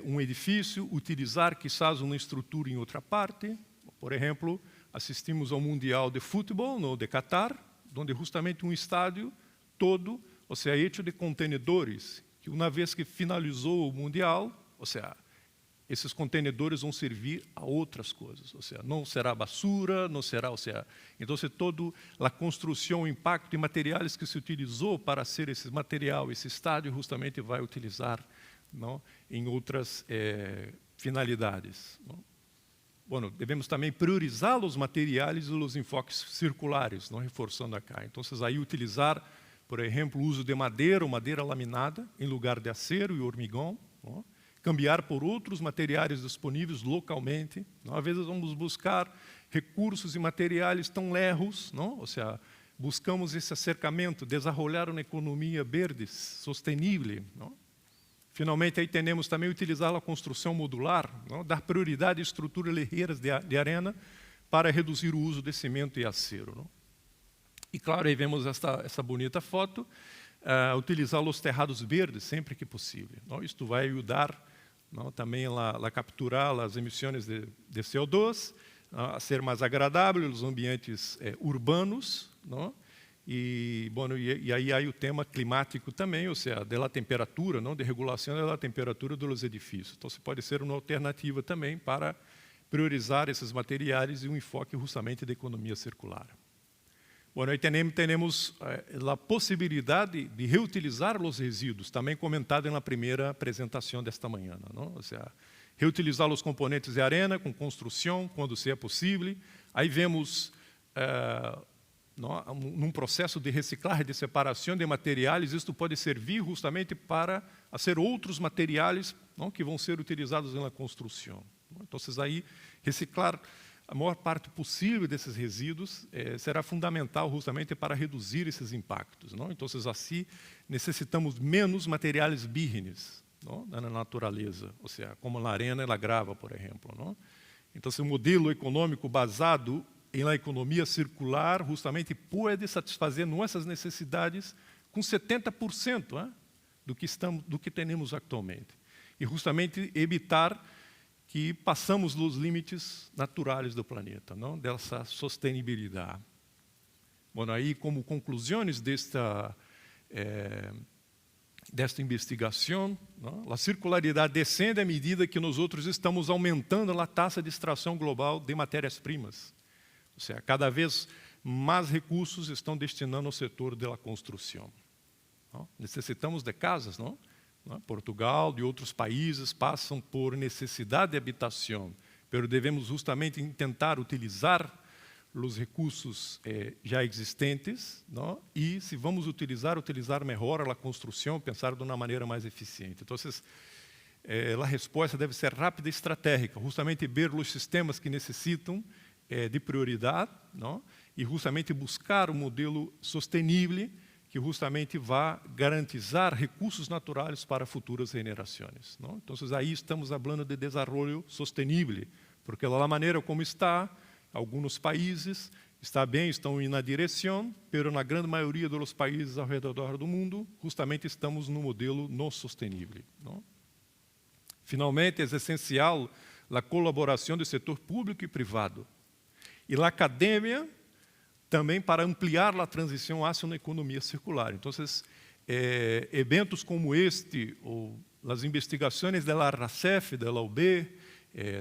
um edifício, utilizar quizás uma estrutura em outra parte. Por exemplo, assistimos ao Mundial de Futebol no de Catar, onde justamente um estádio todo, ou seja, feito de contenedores, que uma vez que finalizou o Mundial, ou seja, esses contenedores vão servir a outras coisas, ou seja, não será basura, não será, ou seja, então toda a construção, o impacto de materiais que se utilizou para ser esse material, esse estádio, justamente vai utilizar, não, em outras finalidades, não? Bom, devemos também priorizar os materiais e os enfoques circulares, não, reforçando acá. Então, aí utilizar, por exemplo, o uso de madeira ou madeira laminada em lugar de acero e hormigão, não? cambiar por outros materiais disponíveis localmente. Não? Às vezes vamos buscar recursos e materiais tão lejos, não? Ou seja, buscamos esse acercamento, desenvolver uma economia verde, sustentável. Não? Finalmente, aí temos também utilizar a construção modular, não? Dar prioridade a estruturas ligeiras de arena para reduzir o uso de cimento e acero. Não? E claro, aí vemos essa bonita foto, utilizar os terrados verdes sempre que possível. Não? Isto vai ajudar não? Também a capturar as emissões de CO2, a ser mais agradável os ambientes urbanos, não? E aí há o tema climático também, ou seja, da temperatura, não, de regulação da temperatura dos edifícios. Então, pode ser uma alternativa também para priorizar esses materiais e um enfoque justamente da economia circular. Aí temos a possibilidade de reutilizar os resíduos, também comentado na primeira apresentação desta manhã, não? Ou seja, reutilizar os componentes de arena com construção, quando seja possível. Aí vemos num processo de reciclagem, de separação de materiais, isto pode servir justamente para fazer outros materiais não, que vão ser utilizados na construção. Então, aí, reciclar a maior parte possível desses resíduos será fundamental justamente para reduzir esses impactos. Não? Então, assim, necessitamos menos materiais vírgenes na natureza, ou seja, como na arena e na grava, por exemplo. Não? Então, um modelo econômico basado na economia circular justamente pode satisfazer nossas necessidades com 70% do que temos atualmente. E justamente evitar que passamos os limites naturais do planeta, não? Dessa sustentabilidade. Aí, como conclusões desta investigação, não? A circularidade descende à medida que nós outros estamos aumentando a taxa de extração global de matérias-primas. Ou seja, cada vez mais recursos estão destinando ao setor da construção. Não? Necessitamos de casas, não? Portugal e outros países passam por necessidade de habitação, mas devemos justamente tentar utilizar os recursos já existentes, não? E se vamos utilizar melhor a construção, pensar de uma maneira mais eficiente. Então, a resposta deve ser rápida e estratégica, justamente ver os sistemas que necessitam de prioridade, não? E justamente buscar um modelo sustentável que justamente vá garantizar recursos naturais para futuras gerações. Não? Então, aí estamos falando de desenvolvimento sustentável, porque da maneira como está, alguns países estão indo na direção, mas na grande maioria dos países ao redor do mundo, justamente estamos no modelo não sustentável. Não? Finalmente, é essencial a colaboração do setor público e privado. E a academia também para ampliar a transição hacia uma economia circular. Então, eventos como este, ou as investigações da RACEF, da UB,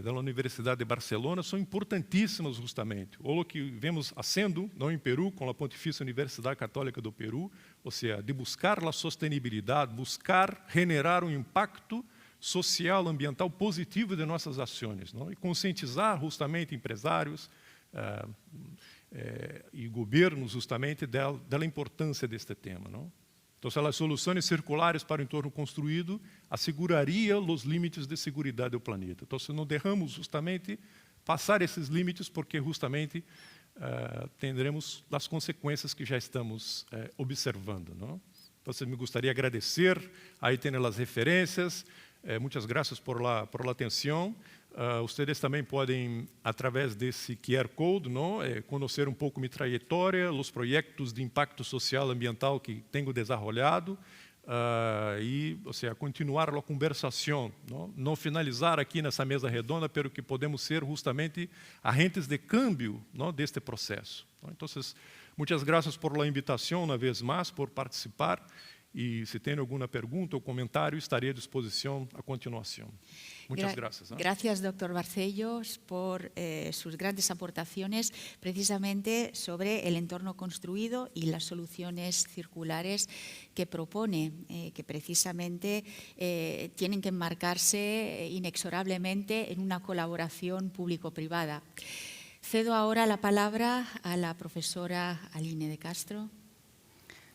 da Universidade de Barcelona, são importantíssimas justamente. Ou o que vemos fazendo, não em Peru, com a Pontifícia Universidade Católica do Peru, ou seja, de buscar a sustentabilidade, buscar generar um impacto social, ambiental positivo de nossas ações, não? E conscientizar justamente empresários, e governos justamente da importância deste tema. Não? Então, as soluções circulares para o entorno construído assegurariam os limites de segurança do planeta. Então, se não derramos justamente passar esses limites, porque justamente teremos as consequências que já estamos observando. Não? Então, me gostaria de agradecer, aí tem as referências, muitas graças por la atenção. Vocês também podem, através desse QR Code, não, conhecer um pouco minha trajetória, os projetos de impacto social e ambiental que tenho desenvolvido e, ou seja, continuar a conversação, não finalizar aqui nessa mesa redonda, pero que podemos ser justamente agentes de câmbio, não, deste processo. Então, muitas graças por la invitação, uma vez mais, por participar. E se tem alguma pergunta ou comentário, estarei à disposição a continuação. Muchas gracias. Gracias, doctor Barcellos, por sus grandes aportaciones precisamente sobre el entorno construido y las soluciones circulares que propone, que precisamente tienen que enmarcarse inexorablemente en una colaboración público-privada. Cedo ahora la palabra a la profesora Aline de Castro.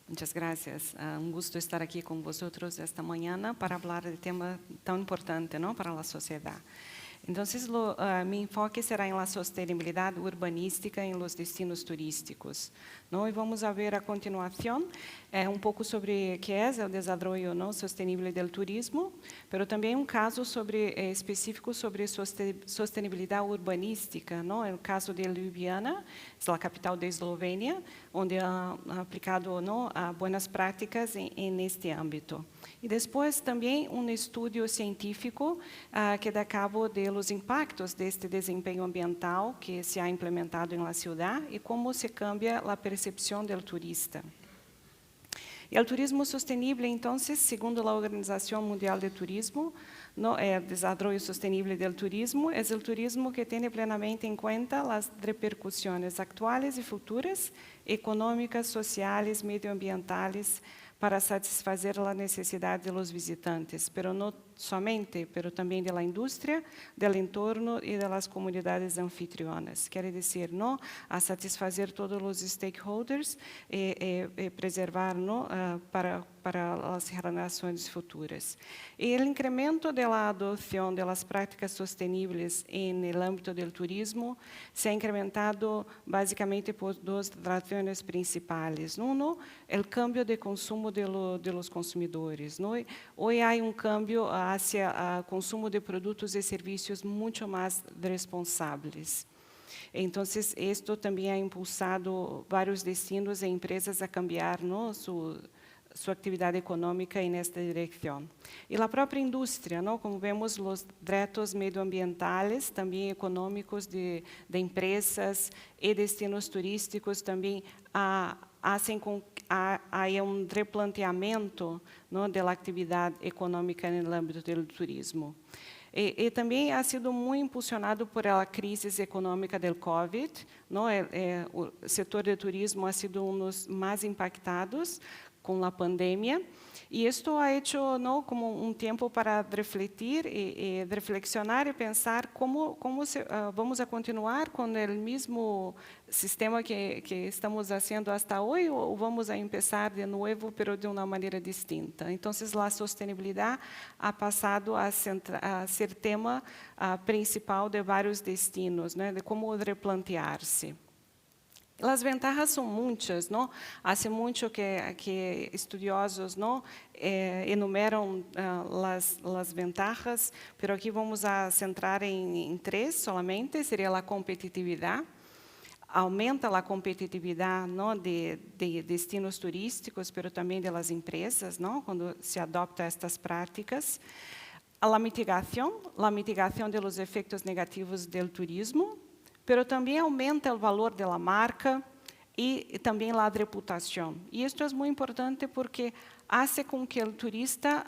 Muchas gracias. Un gusto estar aquí con vosotros esta mañana para hablar de tema tan importante, ¿no?, para la sociedad. Entonces, mi enfoque será en la sostenibilidad urbanística en los destinos turísticos, ¿no? Y vamos a ver a continuación un poco sobre qué es el desarrollo, ¿no?, sostenible del turismo, pero también un caso específico sobre sostenibilidad urbanística, ¿no? El caso de Ljubljana, es la capital de Eslovenia, donde ha aplicado, ¿no?, buenas prácticas en este ámbito. Y después también un estudio científico que da cabo de los impactos de este desempeño ambiental que se ha implementado en la ciudad y cómo se cambia la percepción del turista. Y el turismo sostenible, entonces, según la Organización Mundial de Turismo, ¿no?, el desarrollo sostenible del turismo es el turismo que tiene plenamente en cuenta las repercusiones actuales y futuras, económicas, sociales, medioambientales, para satisfazer a necessidade de los visitantes, pero não somente, pero também da indústria, do entorno e das comunidades anfitrionas. Quer dizer, não, a satisfazer todos os stakeholders e preservar, não, para as gerações futuras. E o incremento da adoção das práticas sustentáveis no âmbito do turismo se ha incrementado basicamente por duas razões principais. Um, o cambio de consumo de los consumidores. ¿No? Hoy hay un cambio hacia el consumo de productos y servicios mucho más responsables. Entonces, esto también ha impulsado varios destinos e empresas a cambiar, ¿no?, su actividad económica en esta dirección. Y la propia industria, ¿no?, como vemos, los retos medioambientales, también económicos de empresas y destinos turísticos también hacen com que há replanteamento, ¿no?, da atividade econômica no âmbito do turismo. E também ha sido muito impulsionado por a crise econômica do COVID, ¿no? O setor do turismo ha sido dos mais impactados com a pandemia. E isto ha hecho, ¿no?, como tempo para refletir e reflexionar e pensar como vamos a continuar com o mesmo sistema que estamos fazendo hasta hoje ou vamos a começar de novo, pero de uma maneira distinta. Então, a sustentabilidade ha passado a ser tema principal de vários destinos, né, de como replantear-se. As vantagens são muitas, não? Há muito que estudiosos, não, enumeram as vantagens, mas aqui vamos a centrar em três solamente. Seria a competitividade. Aumenta a competitividade, não, de destinos turísticos, mas também das empresas, não, quando se adopta estas práticas. A mitigação dos efeitos negativos do turismo, pero também aumenta o valor da marca e também a reputação. E isto é muito importante porque faz com que o turista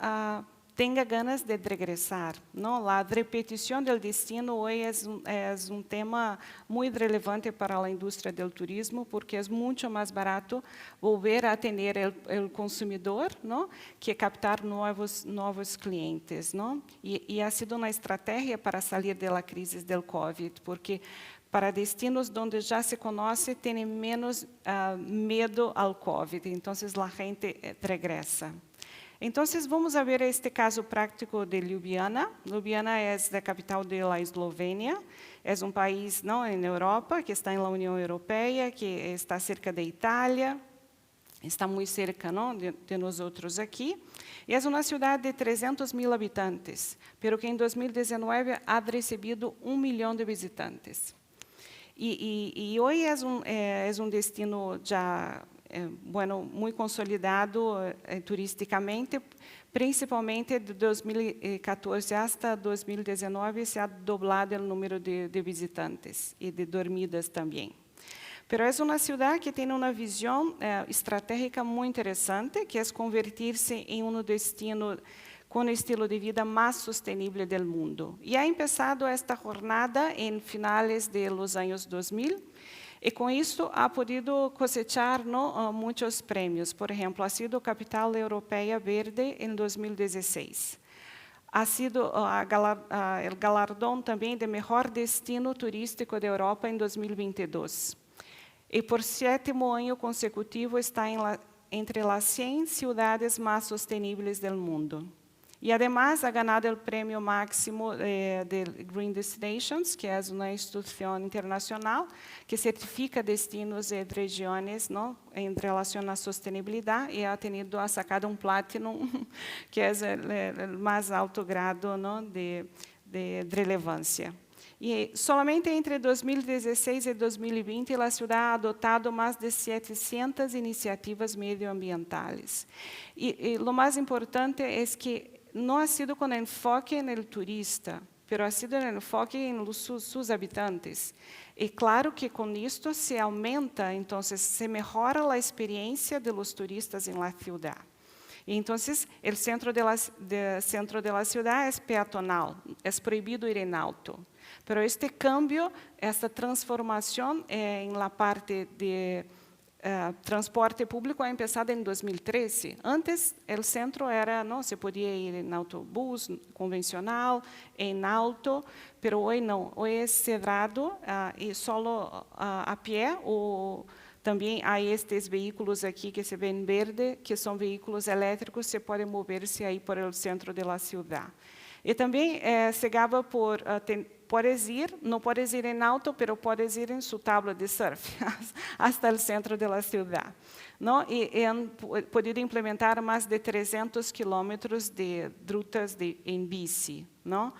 tenha ganas de regressar, não? A repetição do destino hoje é tema muito relevante para a indústria do turismo, porque é muito mais barato volver a ter o consumidor, não, que captar novos clientes, não? E ha sido uma estratégia para sair da crise do COVID, porque para destinos onde já se conhece, tem menos medo ao COVID, então a gente regressa. Então, vamos a ver este caso prático de Ljubljana. Ljubljana é a capital da Eslovênia, é país, não, na Europa, que está na União Europeia, que está cerca da Itália, está muito cerca, não, de nós outros aqui. E é uma cidade de 300.000 habitantes, pero que em 2019 ha recebido 1 milhão de visitantes. E hoje é destino já muito consolidado turisticamente, principalmente de 2014 até 2019 se ha dobrado o número de visitantes e de dormidas também. Pero é uma cidade que tem uma visão estratégica muito interessante, que é convertir-se em destino com o estilo de vida mais sustentável do mundo. E ha começado esta jornada em finales de los anos 2000, e com isso ha podido cosechar, ¿no?, muitos prêmios. Por exemplo, ha sido Capital Europeia Verde em 2016. Ha sido o galardão também de melhor destino turístico da Europa em 2022. E por 7º ano consecutivo está entre las 100 ciudades más sostenibles del mundo. Y además ha ganado el premio máximo de Green Destinations, que es una institución internacional que certifica destinos y regiones, ¿no?, en relación a sostenibilidad, y ha sacado un Platinum, que es el más alto grado, ¿no?, de relevancia. Y solamente entre 2016 y 2020, la ciudad ha adoptado más de 700 iniciativas medioambientales. Y lo más importante es que no ha sido con enfoque en el turista, pero ha sido en enfoque en sus habitantes. Y claro que con esto se aumenta, entonces se mejora la experiencia de los turistas en la ciudad. Y entonces el centro de la ciudad es peatonal, es prohibido ir en auto. Pero este cambio, esta transformación en la parte de transporte público ha empezado en 2013. Antes, el centro era, ¿no?, se podía ir en autobús convencional, en auto, pero hoy no. Hoy es cerrado y solo a pie, o también hay estos vehículos aquí que se ven verde, que son vehículos eléctricos, se pueden moverse ahí por el centro de la ciudad. Y también se gaba por... no puedes ir en auto, pero puedes ir en su tabla de surf hasta el centro de la ciudad, ¿no? Y han podido implementar más de 300 kilómetros de rutas en bici, ¿no?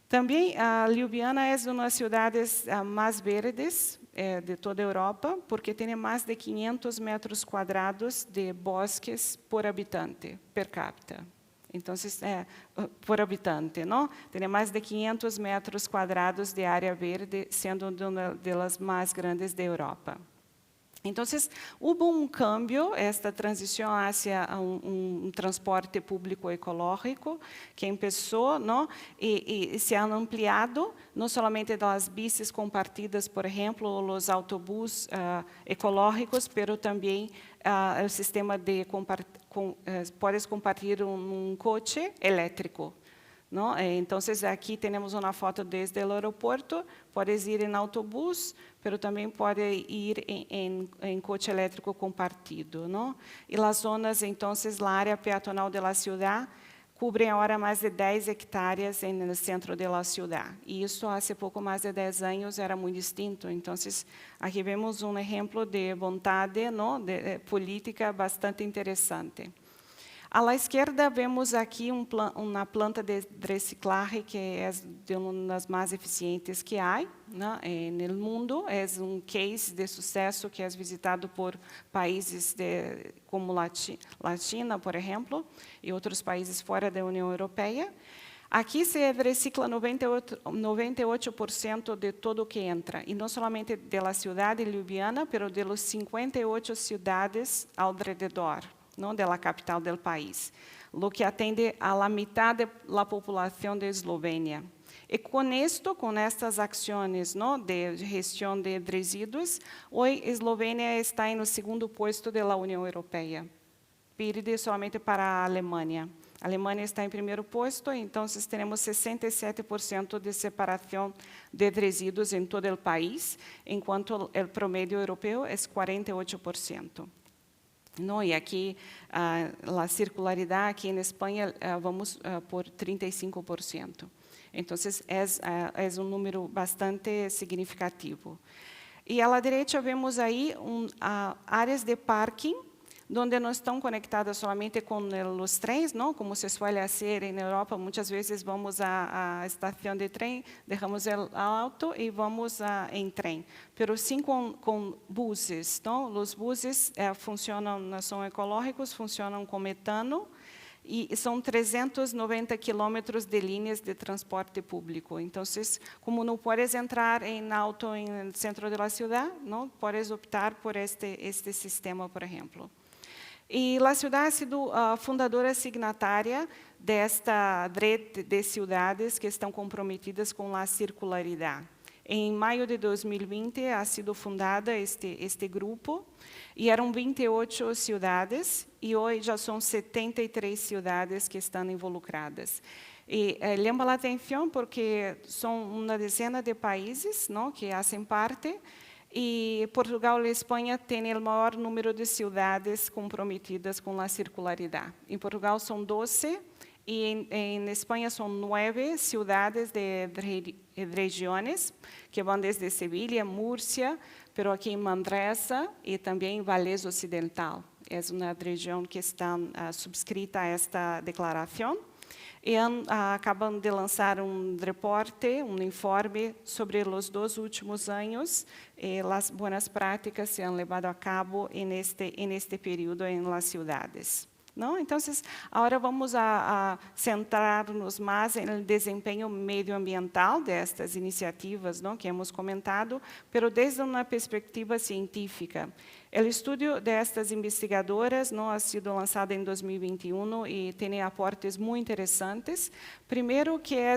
También Ljubljana es una de las ciudades más verdes de toda Europa, porque tiene más de 500 metros cuadrados de bosques por habitante, per cápita. Entonces, por habitante, ¿no? Tiene más de 500 metros cuadrados de área verde, siendo una de las más grandes de Europa. Entonces, hubo un cambio, esta transición hacia un transporte público ecológico, que empezó, ¿no?, y se han ampliado, no solamente las bicis compartidas, por ejemplo, los autobuses ecológicos, pero también el sistema de puedes compartir un coche eléctrico, ¿no? Entonces, aquí tenemos una foto desde el aeropuerto, puedes ir en autobús, pero también puedes ir en coche eléctrico compartido, ¿no? Y las zonas, entonces, la área peatonal de la ciudad cubre ahora más de 10 hectáreas en el centro de la ciudad. Y esto hace poco más de 10 años era muy distinto. Entonces, aquí vemos un ejemplo de voluntad, ¿no?, de política bastante interesante. A la izquierda vemos aquí una planta de reciclaje que es de una de las más eficientes que hay, ¿no?, en el mundo. Es un case de suceso que es visitado por países como la China, por ejemplo, y otros países fuera de la Unión Europea. Aquí se recicla 98% de todo que entra, y no solamente de la ciudad de Ljubljana, pero de los 58 ciudades alrededor, ¿no?, de la capital del país, lo que atende a la mitad de la población de Eslovenia. Y con estas acciones, ¿no?, de gestión de residuos, hoy Eslovenia está en el segundo puesto de la Unión Europea, perde solamente para Alemania. Alemania está en primer puesto, entonces tenemos 67% de separación de residuos en todo el país, en cuanto el promedio europeo es 48%. ¿No? Y aquí la circularidad, aquí en España vamos por 35%. Entonces, es un número bastante significativo. Y a la derecha vemos ahí áreas de parking, donde no estão conectadas solamente com os trens, não? Como se suele fazer em Europa, muitas vezes vamos à estação de trem, deixamos o auto e vamos em trem. Mas sim com buses, não? Os buses funcionam, são ecológicos, funcionam com metano, e são 390 quilômetros de linhas de transporte público. Então, como não podes entrar em auto no centro da cidade, não podes optar por este sistema, por exemplo. E a cidade ha sido fundadora signatária desta rede de cidades que estão comprometidas com a circularidade. Em maio de 2020 ha sido fundada este grupo e eram 28 cidades e hoje já são 73 cidades que estão involucradas. E chama a atenção porque são uma dezena de países, não, que fazem parte. E Portugal e Espanha têm o maior número de cidades comprometidas com a circularidade. Em Portugal são 12 e em Espanha são 9 cidades de regiões que vão desde Sevilha, Múrcia, pero aqui em Manresa e também em Vallès Ocidental. É uma região que está subscrita a esta declaração. E acabam de lançar reporte, informe sobre os 2 últimos anos e as boas práticas que se han levado a cabo neste período em las cidades. ¿No? Então, agora vamos a centrar-nos mais no desempenho medioambiental destas iniciativas, ¿no? Que hemos comentado, pero desde uma perspectiva científica. O estudo destas investigadoras ha sido lançado em 2021 e tem aportes muito interessantes. Primeiro, que é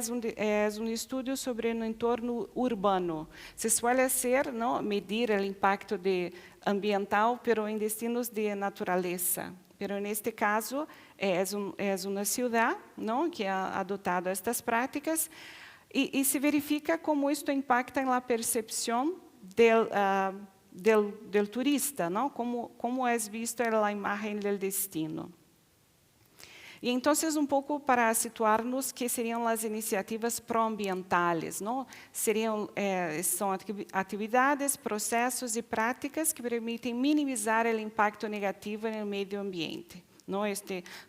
estudo sobre o entorno urbano. Se suele ser, medir o impacto ambiental, pero em destinos de natureza. Pero neste caso, é uma cidade que ha adotado estas práticas e se verifica como isto impacta na percepção del turista, como é vista a imagem do destino. E então, pouco para situar-nos, que seriam as iniciativas proambientales, são atividades, processos e práticas que permitem minimizar o impacto negativo no meio ambiente.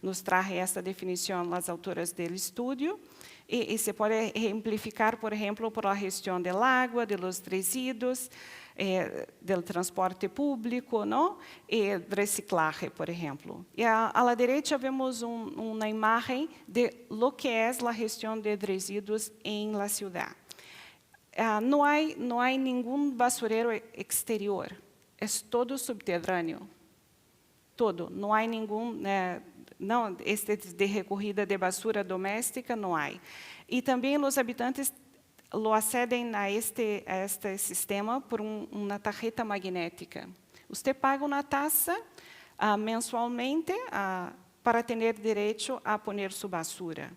Nos traz esta definição as autoras do estudo, e se pode exemplificar, por exemplo, por a gestão da água, dos resíduos, do transporte público, e reciclagem, por exemplo. E à direita vemos uma imagem de lo que é a gestão de resíduos em la cidade. Não há nenhum basureiro exterior, é todo subterrâneo, todo. Não há nenhum, de recorrida de basura doméstica, não há. E também os habitantes lo acedem a este sistema por uma tarjeta magnética. Você paga uma taxa mensualmente para ter direito a poner sua basura.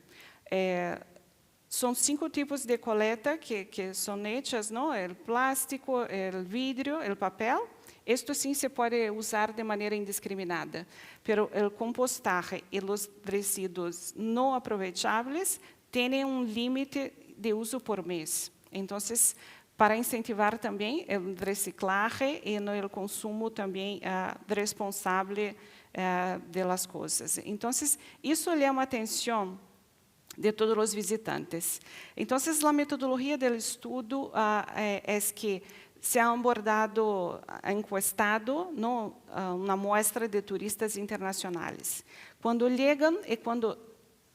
São 5 tipos de coleta que são hechas, o plástico, o vidro, o papel. Isto sim se pode usar de maneira indiscriminada, pero o compostaje e os resíduos não aproveitáveis têm limite de uso por mês. Então, para incentivar também o reciclagem e o consumo também responsável das coisas. Então, isso chama a atenção de todos os visitantes. Então, a metodologia do estudo é que se ha abordado, encuestado, uma muestra de turistas internacionais. Quando chegam e quando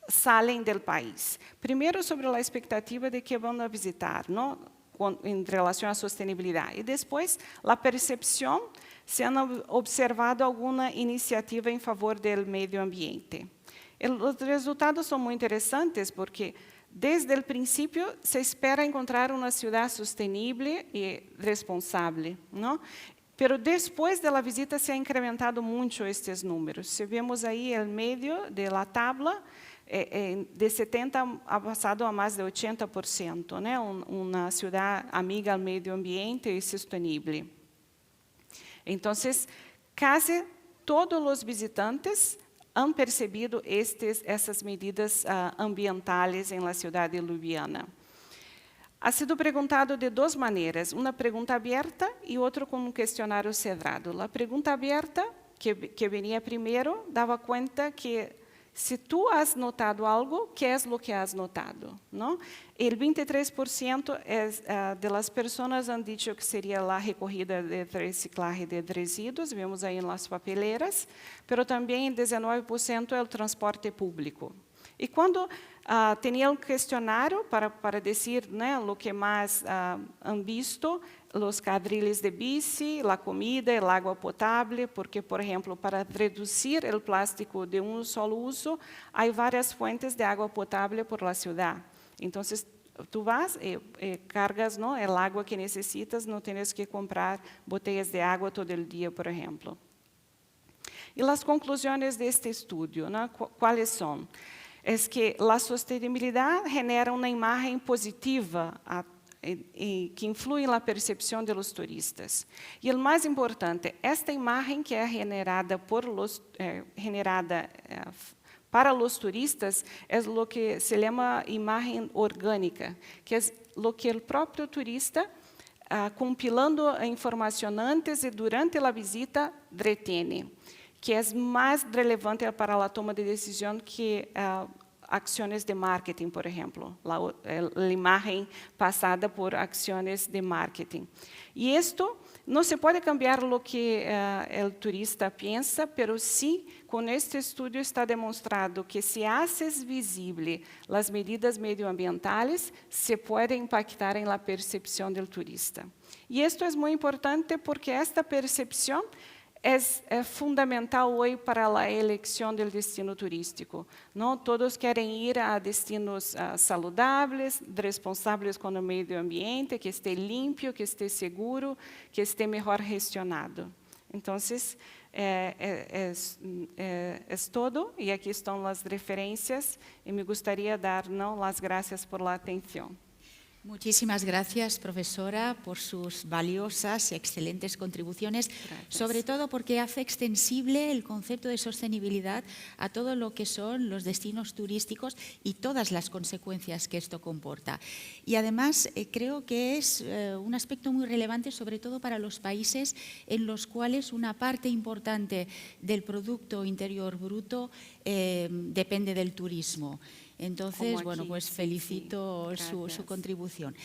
saem do país. Primeiro, sobre a expectativa de que vão visitar, em relação à sustentabilidade. E depois, a percepção, se han observado alguma iniciativa em favor do meio ambiente. Os resultados são muito interessantes, porque desde o princípio se espera encontrar uma cidade sustentável e responsável, Pero depois da visita se ha incrementado muito estes números. Se vemos aí o meio da tabla, de 70% ha passado a mais de 80%, uma cidade amiga ao meio ambiente e sustentável. Então, quase todos os visitantes han percebido essas medidas ambientais em la cidade de Ljubljana. Ha sido perguntado de 2 maneiras, uma pergunta aberta e outra com questionário cerrado. A pergunta aberta, que vinha primeiro, dava conta que se tu has notado algo, que é o que has notado? O 23% das pessoas han dicho que seria a recorrida de reciclagem de resíduos, vemos aí nas papeleiras, pero também 19% é o transporte público. E quando tinha um questionário para dizer o que mais han visto, os carriles de bici, a comida, a água potável, porque, por exemplo, para reduzir o plástico de só uso, há várias fontes de água potável por la cidade. Então, tu vas e cargas a água que necessitas, não tens que comprar botelhas de água todo o dia, por exemplo. E as conclusões deste estudo, quais são? É que a sustentabilidade genera uma imagem positiva que influye en la percepción de los turistas. Y el más importante, esta imagen que es generada para los turistas es lo que se llama imagen orgánica, que es lo que el propio turista, compilando a información antes y durante la visita, retiene, que es más relevante para la toma de decisión que acciones de marketing, por ejemplo, la imagen pasada por acciones de marketing. Y esto no se puede cambiar lo que el turista piensa, pero sí, con este estudio está demostrado que si haces visible las medidas medioambientales, se puede impactar en la percepción del turista. Y esto es muy importante porque esta percepción es fundamental hoy para la elección del destino turístico, ¿no? Todos quieren ir a destinos saludables, responsables con el medio ambiente, que esté limpio, que esté seguro, que esté mejor gestionado. Entonces, es todo, y aquí están las referencias, y me gustaría dar las gracias por la atención. Muchísimas gracias, profesora, por sus valiosas y excelentes contribuciones, sobre todo porque hace extensible el concepto de sostenibilidad a todo lo que son los destinos turísticos y todas las consecuencias que esto comporta. Y además creo que es un aspecto muy relevante, sobre todo para los países en los cuales una parte importante del Producto Interior Bruto depende del turismo. Entonces, bueno, pues felicito su contribución.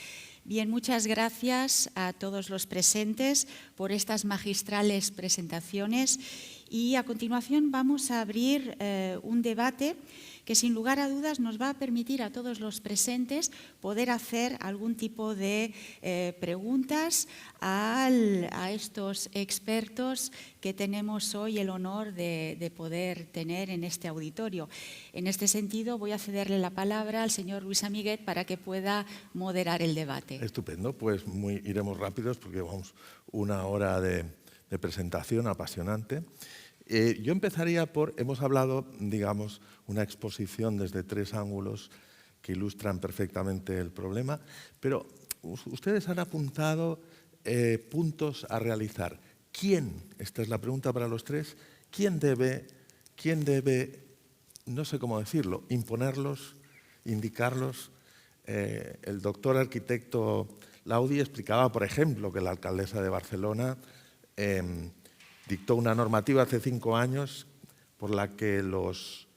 Bien, muchas gracias a todos los presentes por estas magistrales presentaciones y a continuación vamos a abrir un debate que sin lugar a dudas nos va a permitir a todos los presentes poder hacer algún tipo de preguntas a estos expertos que tenemos hoy el honor de poder tener en este auditorio. En este sentido, voy a cederle la palabra al señor Luis Amiguet para que pueda moderar el debate. Estupendo, pues iremos rápidos porque vamos una hora de presentación apasionante. Yo empezaría hemos hablado, digamos, una exposición desde 3 ángulos que ilustran perfectamente el problema, pero ustedes han apuntado puntos a realizar. ¿Quién? Esta es la pregunta para los 3. ¿Quién debe, no sé cómo decirlo, imponerlos, indicarlos? El doctor arquitecto Laudi explicaba, por ejemplo, que la alcaldesa de Barcelona dictó una normativa hace 5 años por la que los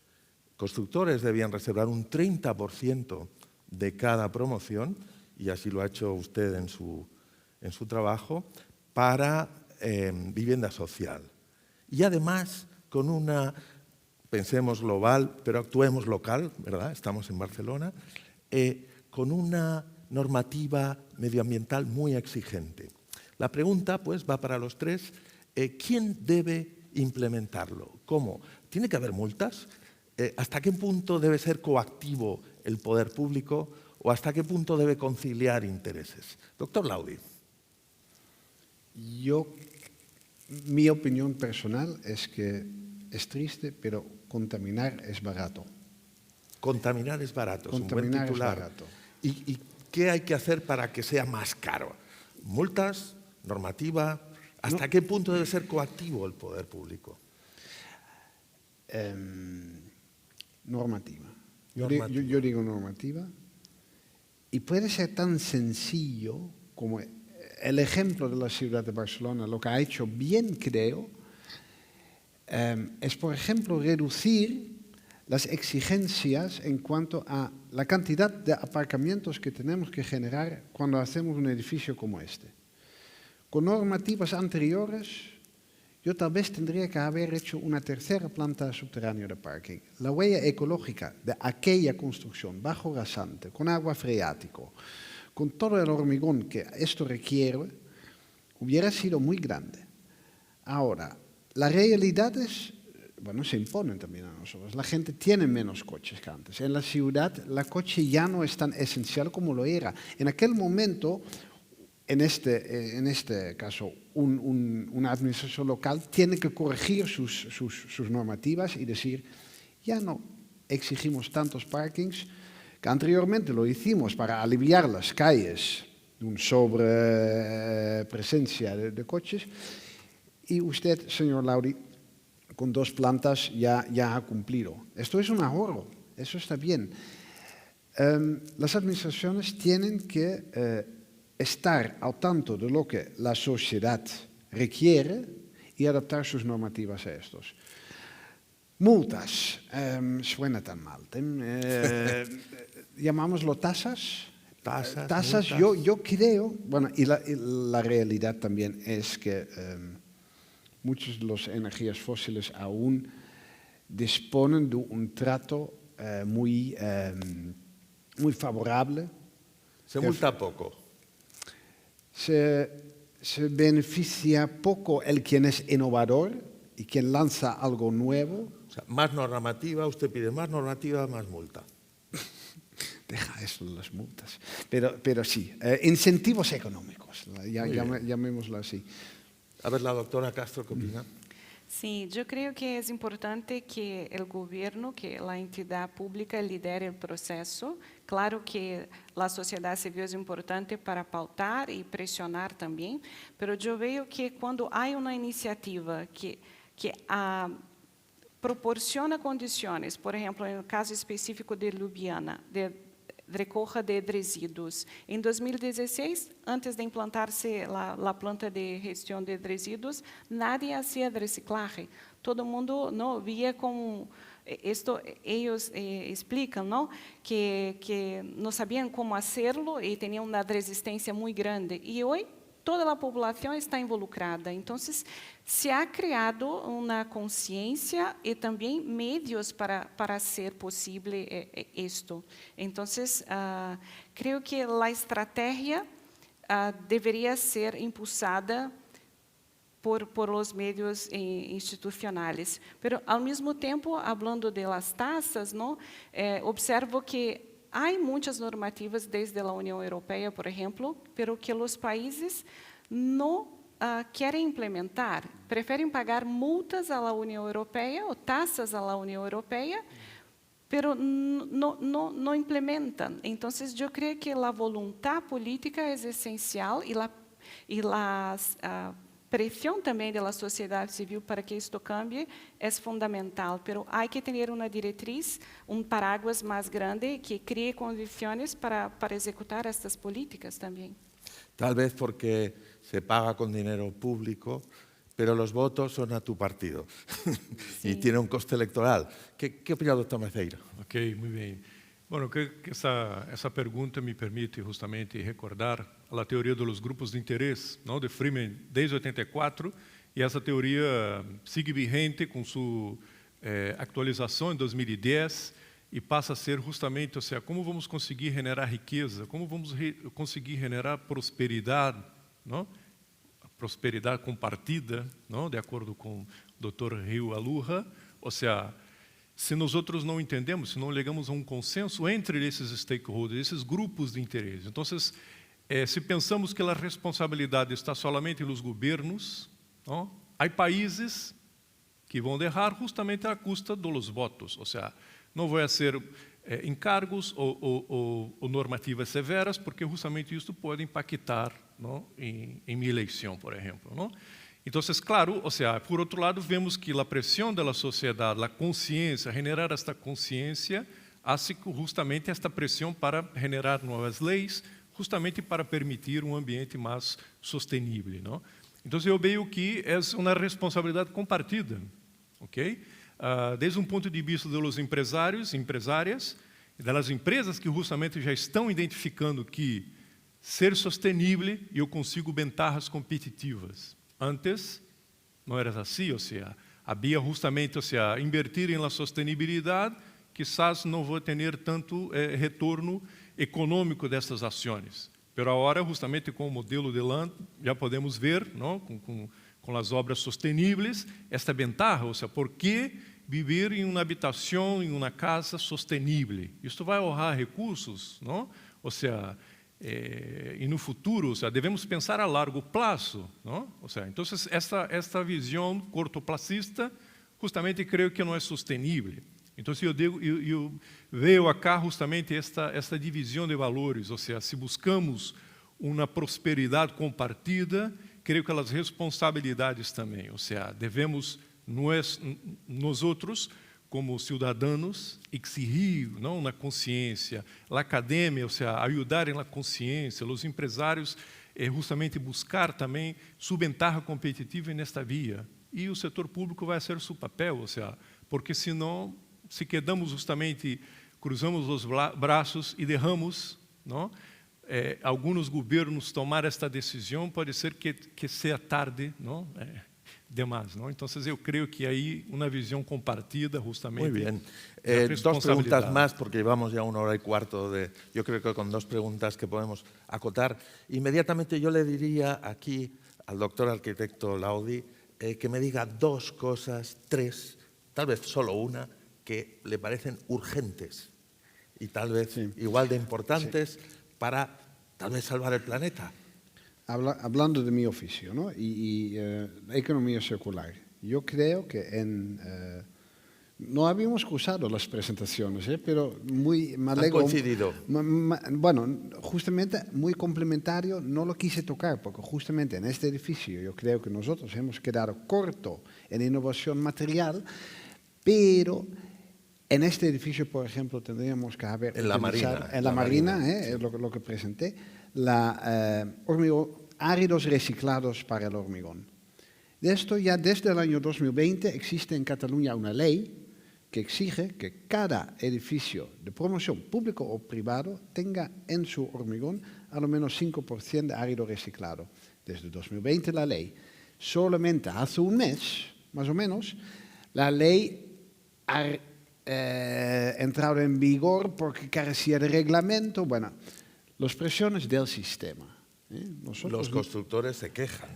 constructores debían reservar un 30% de cada promoción, y así lo ha hecho usted en su trabajo, para vivienda social. Y además, con una, pensemos global, pero actuemos local, ¿verdad? Estamos en Barcelona, con una normativa medioambiental muy exigente. La pregunta, pues, va para los 3. ¿Quién debe implementarlo? ¿Cómo? ¿Tiene que haber multas? ¿Hasta qué punto debe ser coactivo el poder público o hasta qué punto debe conciliar intereses? Doctor Laudi. Mi opinión personal es que es triste, pero contaminar es barato. Contaminar es barato, Contaminar es un buen titular. es barato. ¿Y qué hay que hacer para que sea más caro? ¿Multas? ¿Normativa? ¿Hasta qué punto debe ser coactivo el poder público? Normativa. Yo digo normativa. Y puede ser tan sencillo como el ejemplo de la ciudad de Barcelona. Lo que ha hecho bien, creo, es, por ejemplo, reducir las exigencias en cuanto a la cantidad de aparcamientos que tenemos que generar cuando hacemos un edificio como este. Con normativas anteriores, yo tal vez tendría que haber hecho una 3ª planta subterránea de parking. La huella ecológica de aquella construcción, bajo rasante, con agua freático, con todo el hormigón que esto requiere, hubiera sido muy grande. Ahora, las realidades, bueno, se imponen también a nosotros. La gente tiene menos coches que antes. En la ciudad, la coche ya no es tan esencial como lo era. En aquel momento, en este caso, una administración local tiene que corregir sus normativas y decir, ya no exigimos tantos parkings, que anteriormente lo hicimos para aliviar las calles una sobrepresencia de coches. Y usted, señor Laudi, con 2 plantas ya ha cumplido. Esto es un ahorro, eso está bien. Las administraciones tienen que estar al tanto de lo que la sociedad requiere y adaptar sus normativas a estos. Multas, suena tan mal. Llamámoslo tasas. Tasas, yo creo, bueno, y la realidad también es que muchas de las energías fósiles aún disponen de un trato muy favorable. Se multa poco. Se beneficia poco el quien es innovador y quien lanza algo nuevo. O sea, más normativa, usted pide más normativa, más multa. Deja eso de las multas. Pero sí, incentivos económicos, llamémoslo así. A ver, la doctora Castro, ¿qué opina? Sí, yo creo que es importante que el gobierno, que la entidad pública lidere el proceso. Claro que la sociedad civil es importante para pautar y presionar también, pero yo veo que cuando hay una iniciativa que proporciona condiciones, por ejemplo, en el caso específico de Ljubljana, de recoja de resíduos. En 2016, antes de implantarse la planta de gestión de resíduos, nadie hacía reciclaje. Todo el mundo no vía como esto, ellos explican, ¿no? que no sabían cómo hacerlo y tenían una resistencia muy grande. Y hoy toda la población está involucrada. Entonces, se ha creado una conciencia y también medios para hacer posible esto. Entonces, creo que la estrategia debería ser impulsada por los medios institucionales. Pero, al mismo tiempo, hablando de las tasas, ¿no? Observo que hay muchas normativas desde la Unión Europea, por ejemplo, pero que los países no quieren implementar. Prefieren pagar multas a la Unión Europea o tasas a la Unión Europea, pero no implementan. Entonces, yo creo que la voluntad política es esencial y la presión también de la sociedad civil para que esto cambie es fundamental, pero hay que tener una directriz, un paraguas más grande que cree condiciones para ejecutar estas políticas también. Tal vez porque se paga con dinero público, pero los votos son a tu partido y tiene un coste electoral. ¿Qué opina, doctor Meceira? Ok, muy bien. Bueno, que essa pergunta me permite justamente recordar a teoria dos grupos de interesse, não, de Freeman desde 84, e essa teoria sigue vigente com sua atualização em 2010 e passa a ser justamente, ou seja, como vamos conseguir generar riqueza, como vamos conseguir generar prosperidade, não? A prosperidade compartida, não? De acordo com o Dr. Rio Alurra, ou seja, se nós outros não entendemos, se não chegamos a um consenso entre esses stakeholders, esses grupos de interesse. Então, se pensamos que a responsabilidade está solamente nos governos, não? Há países que vão errar justamente à custa dos votos, ou seja, não vai ser encargos ou normativas severas, porque justamente isso pode impactar, não? Em minha eleição, por exemplo, não? Então, claro, ou seja, por outro lado, vemos que a pressão da sociedade, a consciência, generar esta consciência, hace justamente esta pressão para generar novas leis, justamente para permitir um ambiente mais sustentável, não? Então, eu vejo que é uma responsabilidade compartida, ok? Desde um ponto de vista dos empresários, empresárias, e das empresas que justamente já estão identificando que ser sustentável eu consigo ventajas competitivas. Antes não era assim, ou seja, havia justamente, ou seja, invertir em la sustentabilidade, quizás não vou ter tanto retorno econômico dessas ações. Mas agora, justamente com o modelo de Land, já podemos ver, não, com as obras sustentáveis, esta ventaja, ou seja, por que viver em uma habitação, em uma casa sustentável? Isso vai ahorrar recursos, não? Ou seja, e no futuro, ou seja, devemos pensar a largo prazo, não? Ou seja, então esta visão cortoplacista, justamente creio que não é sustentável. Então eu vejo acá justamente esta divisão de valores, ou seja, se buscamos uma prosperidade compartida, creio que as responsabilidades também. Ou seja, devemos nós outros, como cidadãos, exigir, não, na consciência, a academia, ou seja, ajudarem na consciência, os empresários, justamente buscar também sua ventaja competitiva nesta via. E o setor público vai fazer seu papel, ou seja, porque senão, se quedamos justamente, cruzamos os braços e derramos, não? Alguns governos tomar esta decisão, pode ser que seja tarde, não? Demais, ¿no? Entonces yo creo que hay una visión compartida justamente. Muy bien. Dos preguntas más, porque llevamos ya 1 hora y cuarto. Yo creo que con 2 preguntas que podemos acotar. Inmediatamente yo le diría aquí al doctor arquitecto Laudi que me diga 2 cosas, 3, tal vez solo una, que le parecen urgentes y tal vez igual de importantes para tal vez salvar el planeta. Hablando de mi oficio, ¿no? y economía circular, yo creo que no habíamos cruzado las presentaciones, pero me alegro. Han coincidido. Bueno, justamente muy complementario, no lo quise tocar, porque justamente en este edificio yo creo que nosotros hemos quedado corto en innovación material, pero en este edificio, por ejemplo, tendríamos que haber... En la Marina. En la Marina, lo que presenté, áridos reciclados para el hormigón. De esto ya desde el año 2020 existe en Cataluña una ley que exige que cada edificio de promoción público o privado tenga en su hormigón a lo menos 5% de árido reciclado. Desde 2020 la ley. Solamente hace un mes, más o menos, la ley ha entrado en vigor porque carecía de reglamento. Bueno, las presiones del sistema. Los constructores se quejan.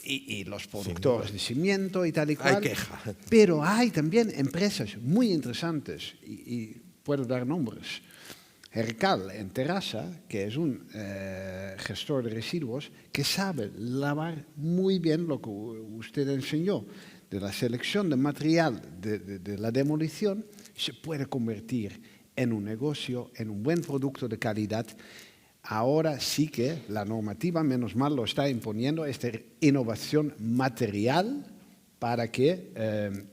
Y los productores de cimiento y tal y cual. Hay queja. Pero hay también empresas muy interesantes, y puedo dar nombres. Hercal en Terrassa, que es un gestor de residuos, que sabe lavar muy bien lo que usted enseñó, de la selección de material de la demolición, se puede convertir en un negocio, en un buen producto de calidad. Ahora sí que la normativa, menos mal, lo está imponiendo, esta innovación material para que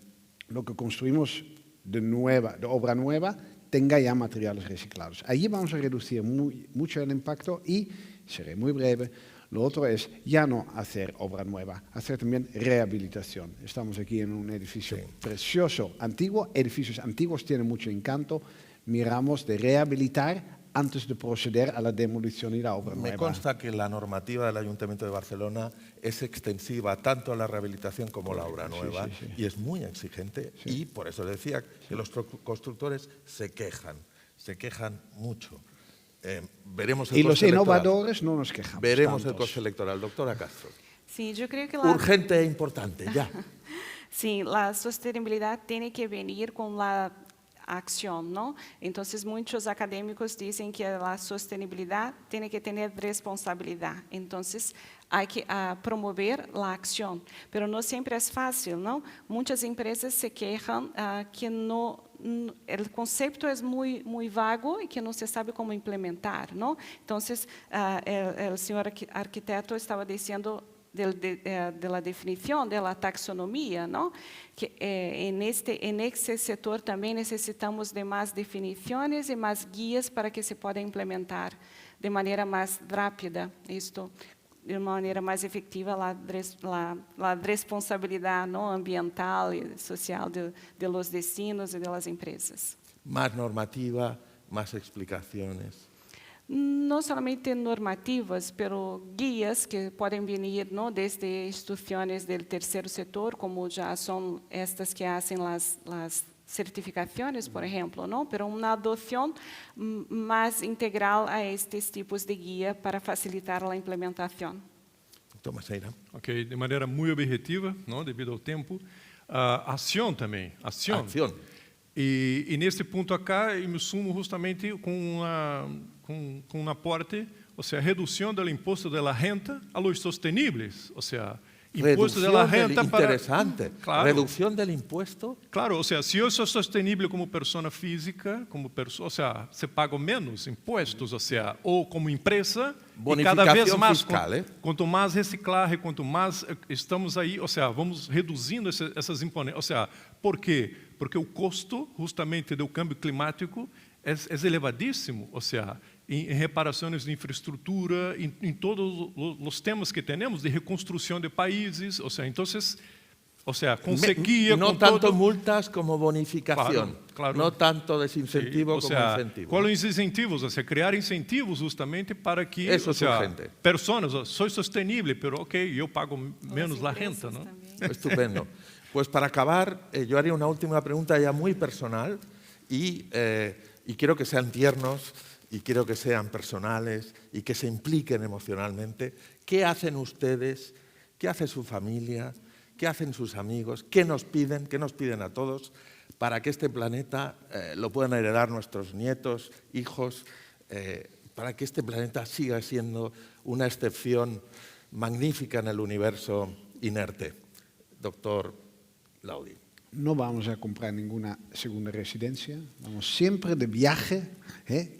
lo que construimos de obra nueva tenga ya materiales reciclados. Allí vamos a reducir mucho el impacto y, seré muy breve, lo otro es ya no hacer obra nueva, hacer también rehabilitación. Estamos aquí en un edificio precioso, antiguo. Edificios antiguos tienen mucho encanto. Miramos de rehabilitar antes de proceder a la demolición y la obra nueva. Me consta que la normativa del Ayuntamiento de Barcelona es extensiva tanto a la rehabilitación como a la obra nueva y es muy exigente y por eso decía que los constructores se quejan mucho. Veremos el y coste los innovadores electoral. no nos quejamos. Veremos tantos. el coste electoral. Doctora Castro. Sí, yo creo que Urgente e importante, ya. Sí, la sostenibilidad tiene que venir con la acción, ¿no? Entonces, muchos académicos dicen que la sostenibilidad tiene que tener responsabilidad. Entonces, hay que promover la acción. Pero no siempre es fácil, ¿no? Muchas empresas se quejan que el concepto es muy vago y que no se sabe cómo implementar, ¿no? Entonces, el señor arquitecto estaba diciendo de la definición, de la taxonomía, ¿no? Que en ese sector también necesitamos de más definiciones y más guías para que se pueda implementar de manera más rápida esto, de una manera más efectiva la responsabilidad, ¿no? Ambiental y social de los destinos y de las empresas. Más normativa, más explicaciones. No solamente normativas, pero guías que pueden venir, ¿no? Desde instituciones del tercer sector, como ya son estas que hacen las certificaciones, por ejemplo, ¿no? Pero una adopción más integral a estos tipos de guía para facilitar la implementación. Tomaseira. Ok, de maneira muito objetiva, não, devido ao tempo. Ação também, ação. E nesse ponto acá, eu me sumo justamente com um aporte, ou seja, redução do imposto da renda a los sostenibles, ou seja, impuesto de la renta para... Interesante. Claro. Reducción del impuesto. Claro, o sea, si yo soy sostenible como persona física, o sea, se paga menos impuestos, o sea, o como empresa, y cada vez más, fiscal, quanto mais reciclaje, quanto mais estamos aí, ou seja, vamos reduzindo essas imponências. Ou seja, por quê? Porque o custo, justamente, do câmbio climático é elevadíssimo, ou seja, em reparações de infraestrutura, em todos os temas que temos de reconstrução de países, ou seja, então, o sea, con sequía, no con tanto todo. multas como bonificación, claro. no tanto desincentivo o sea, como incentivo. ¿Cuáles incentivos? O sea, crear incentivos justamente para que Eso es urgente. Personas, soy sostenible, pero ok, yo pago menos la renta, ¿no? Estupendo. Pues para acabar, yo haría una última pregunta ya muy personal y quiero que sean tiernos y quiero que sean personales y que se impliquen emocionalmente. ¿Qué hacen ustedes? ¿Qué hace su familia? ¿Qué hacen sus amigos? ¿Qué nos piden? ¿Qué nos piden a todos para que este planeta lo puedan heredar nuestros nietos, hijos, para que este planeta siga siendo una excepción magnífica en el universo inerte? Doctor Laudi. No vamos a comprar ninguna segunda residencia, vamos siempre de viaje,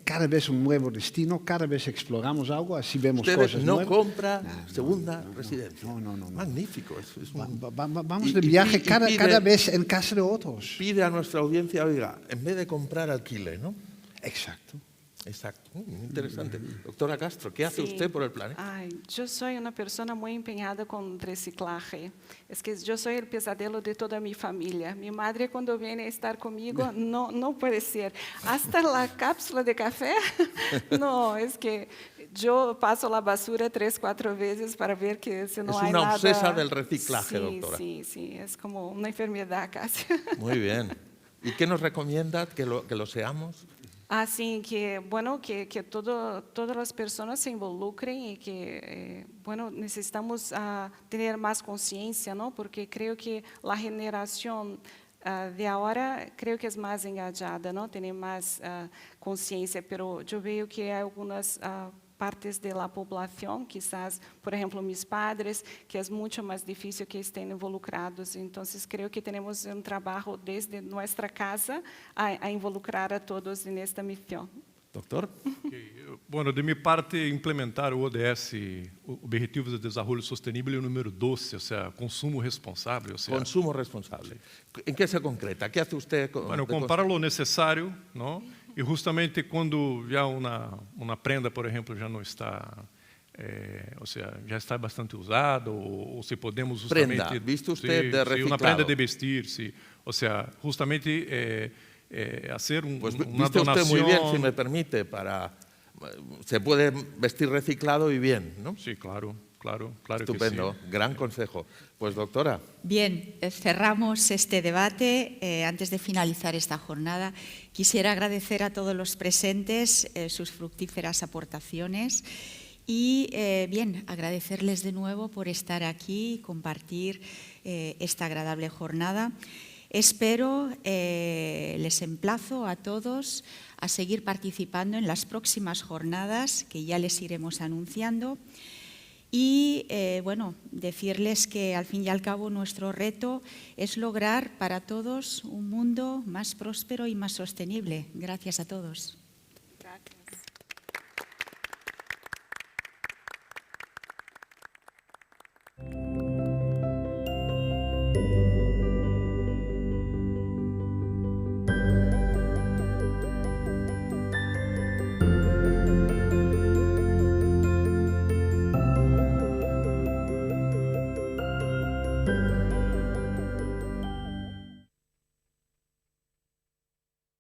cada vez un nuevo destino, cada vez exploramos algo, así vemos cosas no nuevas. compra segunda residencia. No. Magnífico. Vamos de viaje cada vez en casa de otros. Pide a nuestra audiencia, oiga, en vez de comprar, alquile, ¿no? Exacto. Exacto. Interesante. Doctora Castro, ¿qué hace usted por el planeta? Ay, yo soy una persona muy empeñada con reciclaje. Es que yo soy el pesadelo de toda mi familia. Mi madre cuando viene a estar conmigo no puede ser. Hasta la cápsula de café, no, es que yo paso la basura 3, 4 veces para ver que si no hay nada. Es una obsesa del reciclaje, sí, doctora. Sí, es como una enfermedad casi. Muy bien. ¿Y qué nos recomienda que lo seamos? Así que, bueno, que todas las personas se involucren y que, bueno, necesitamos tener más conciencia, ¿no? Porque creo que la generación de ahora creo que es más engajada, ¿no? Tiene más conciencia, pero yo veo que hay algunas partes de la población, quizás, por ejemplo, mis padres, que es mucho más difícil que estén involucrados. Entonces, creo que tenemos un trabajo desde nuestra casa a involucrar a todos en esta misión. Doctor. Okay. Bueno, de mi parte, implementar o ODS, Objetivos de Desarrollo Sostenible, número 12, o sea, consumo responsable. O sea, consumo responsable. ¿En qué se concreta? ¿Qué hace usted? Bueno, comprar lo necesario, ¿no? E justamente quando já uma prenda, por exemplo, já não está, ou seja, já está bastante usada, ou se podemos justamente... Prenda, visto usted de reciclado. Uma prenda de vestir, sí. Ou seja, justamente hacer pues una viste donación... usted muy bien, si me permite, se puede vestir reciclado y bien, ¿no? Sí, claro. Estupendo, que sí. Gran consejo. Pues doctora. Bien, cerramos este debate. Antes de finalizar esta jornada, quisiera agradecer a todos los presentes sus fructíferas aportaciones y, bien, agradecerles de nuevo por estar aquí y compartir esta agradable jornada. Espero, les emplazo a todos a seguir participando en las próximas jornadas que ya les iremos anunciando. Y, bueno, decirles que al fin y al cabo nuestro reto es lograr para todos un mundo más próspero y más sostenible. Gracias a todos. Gracias.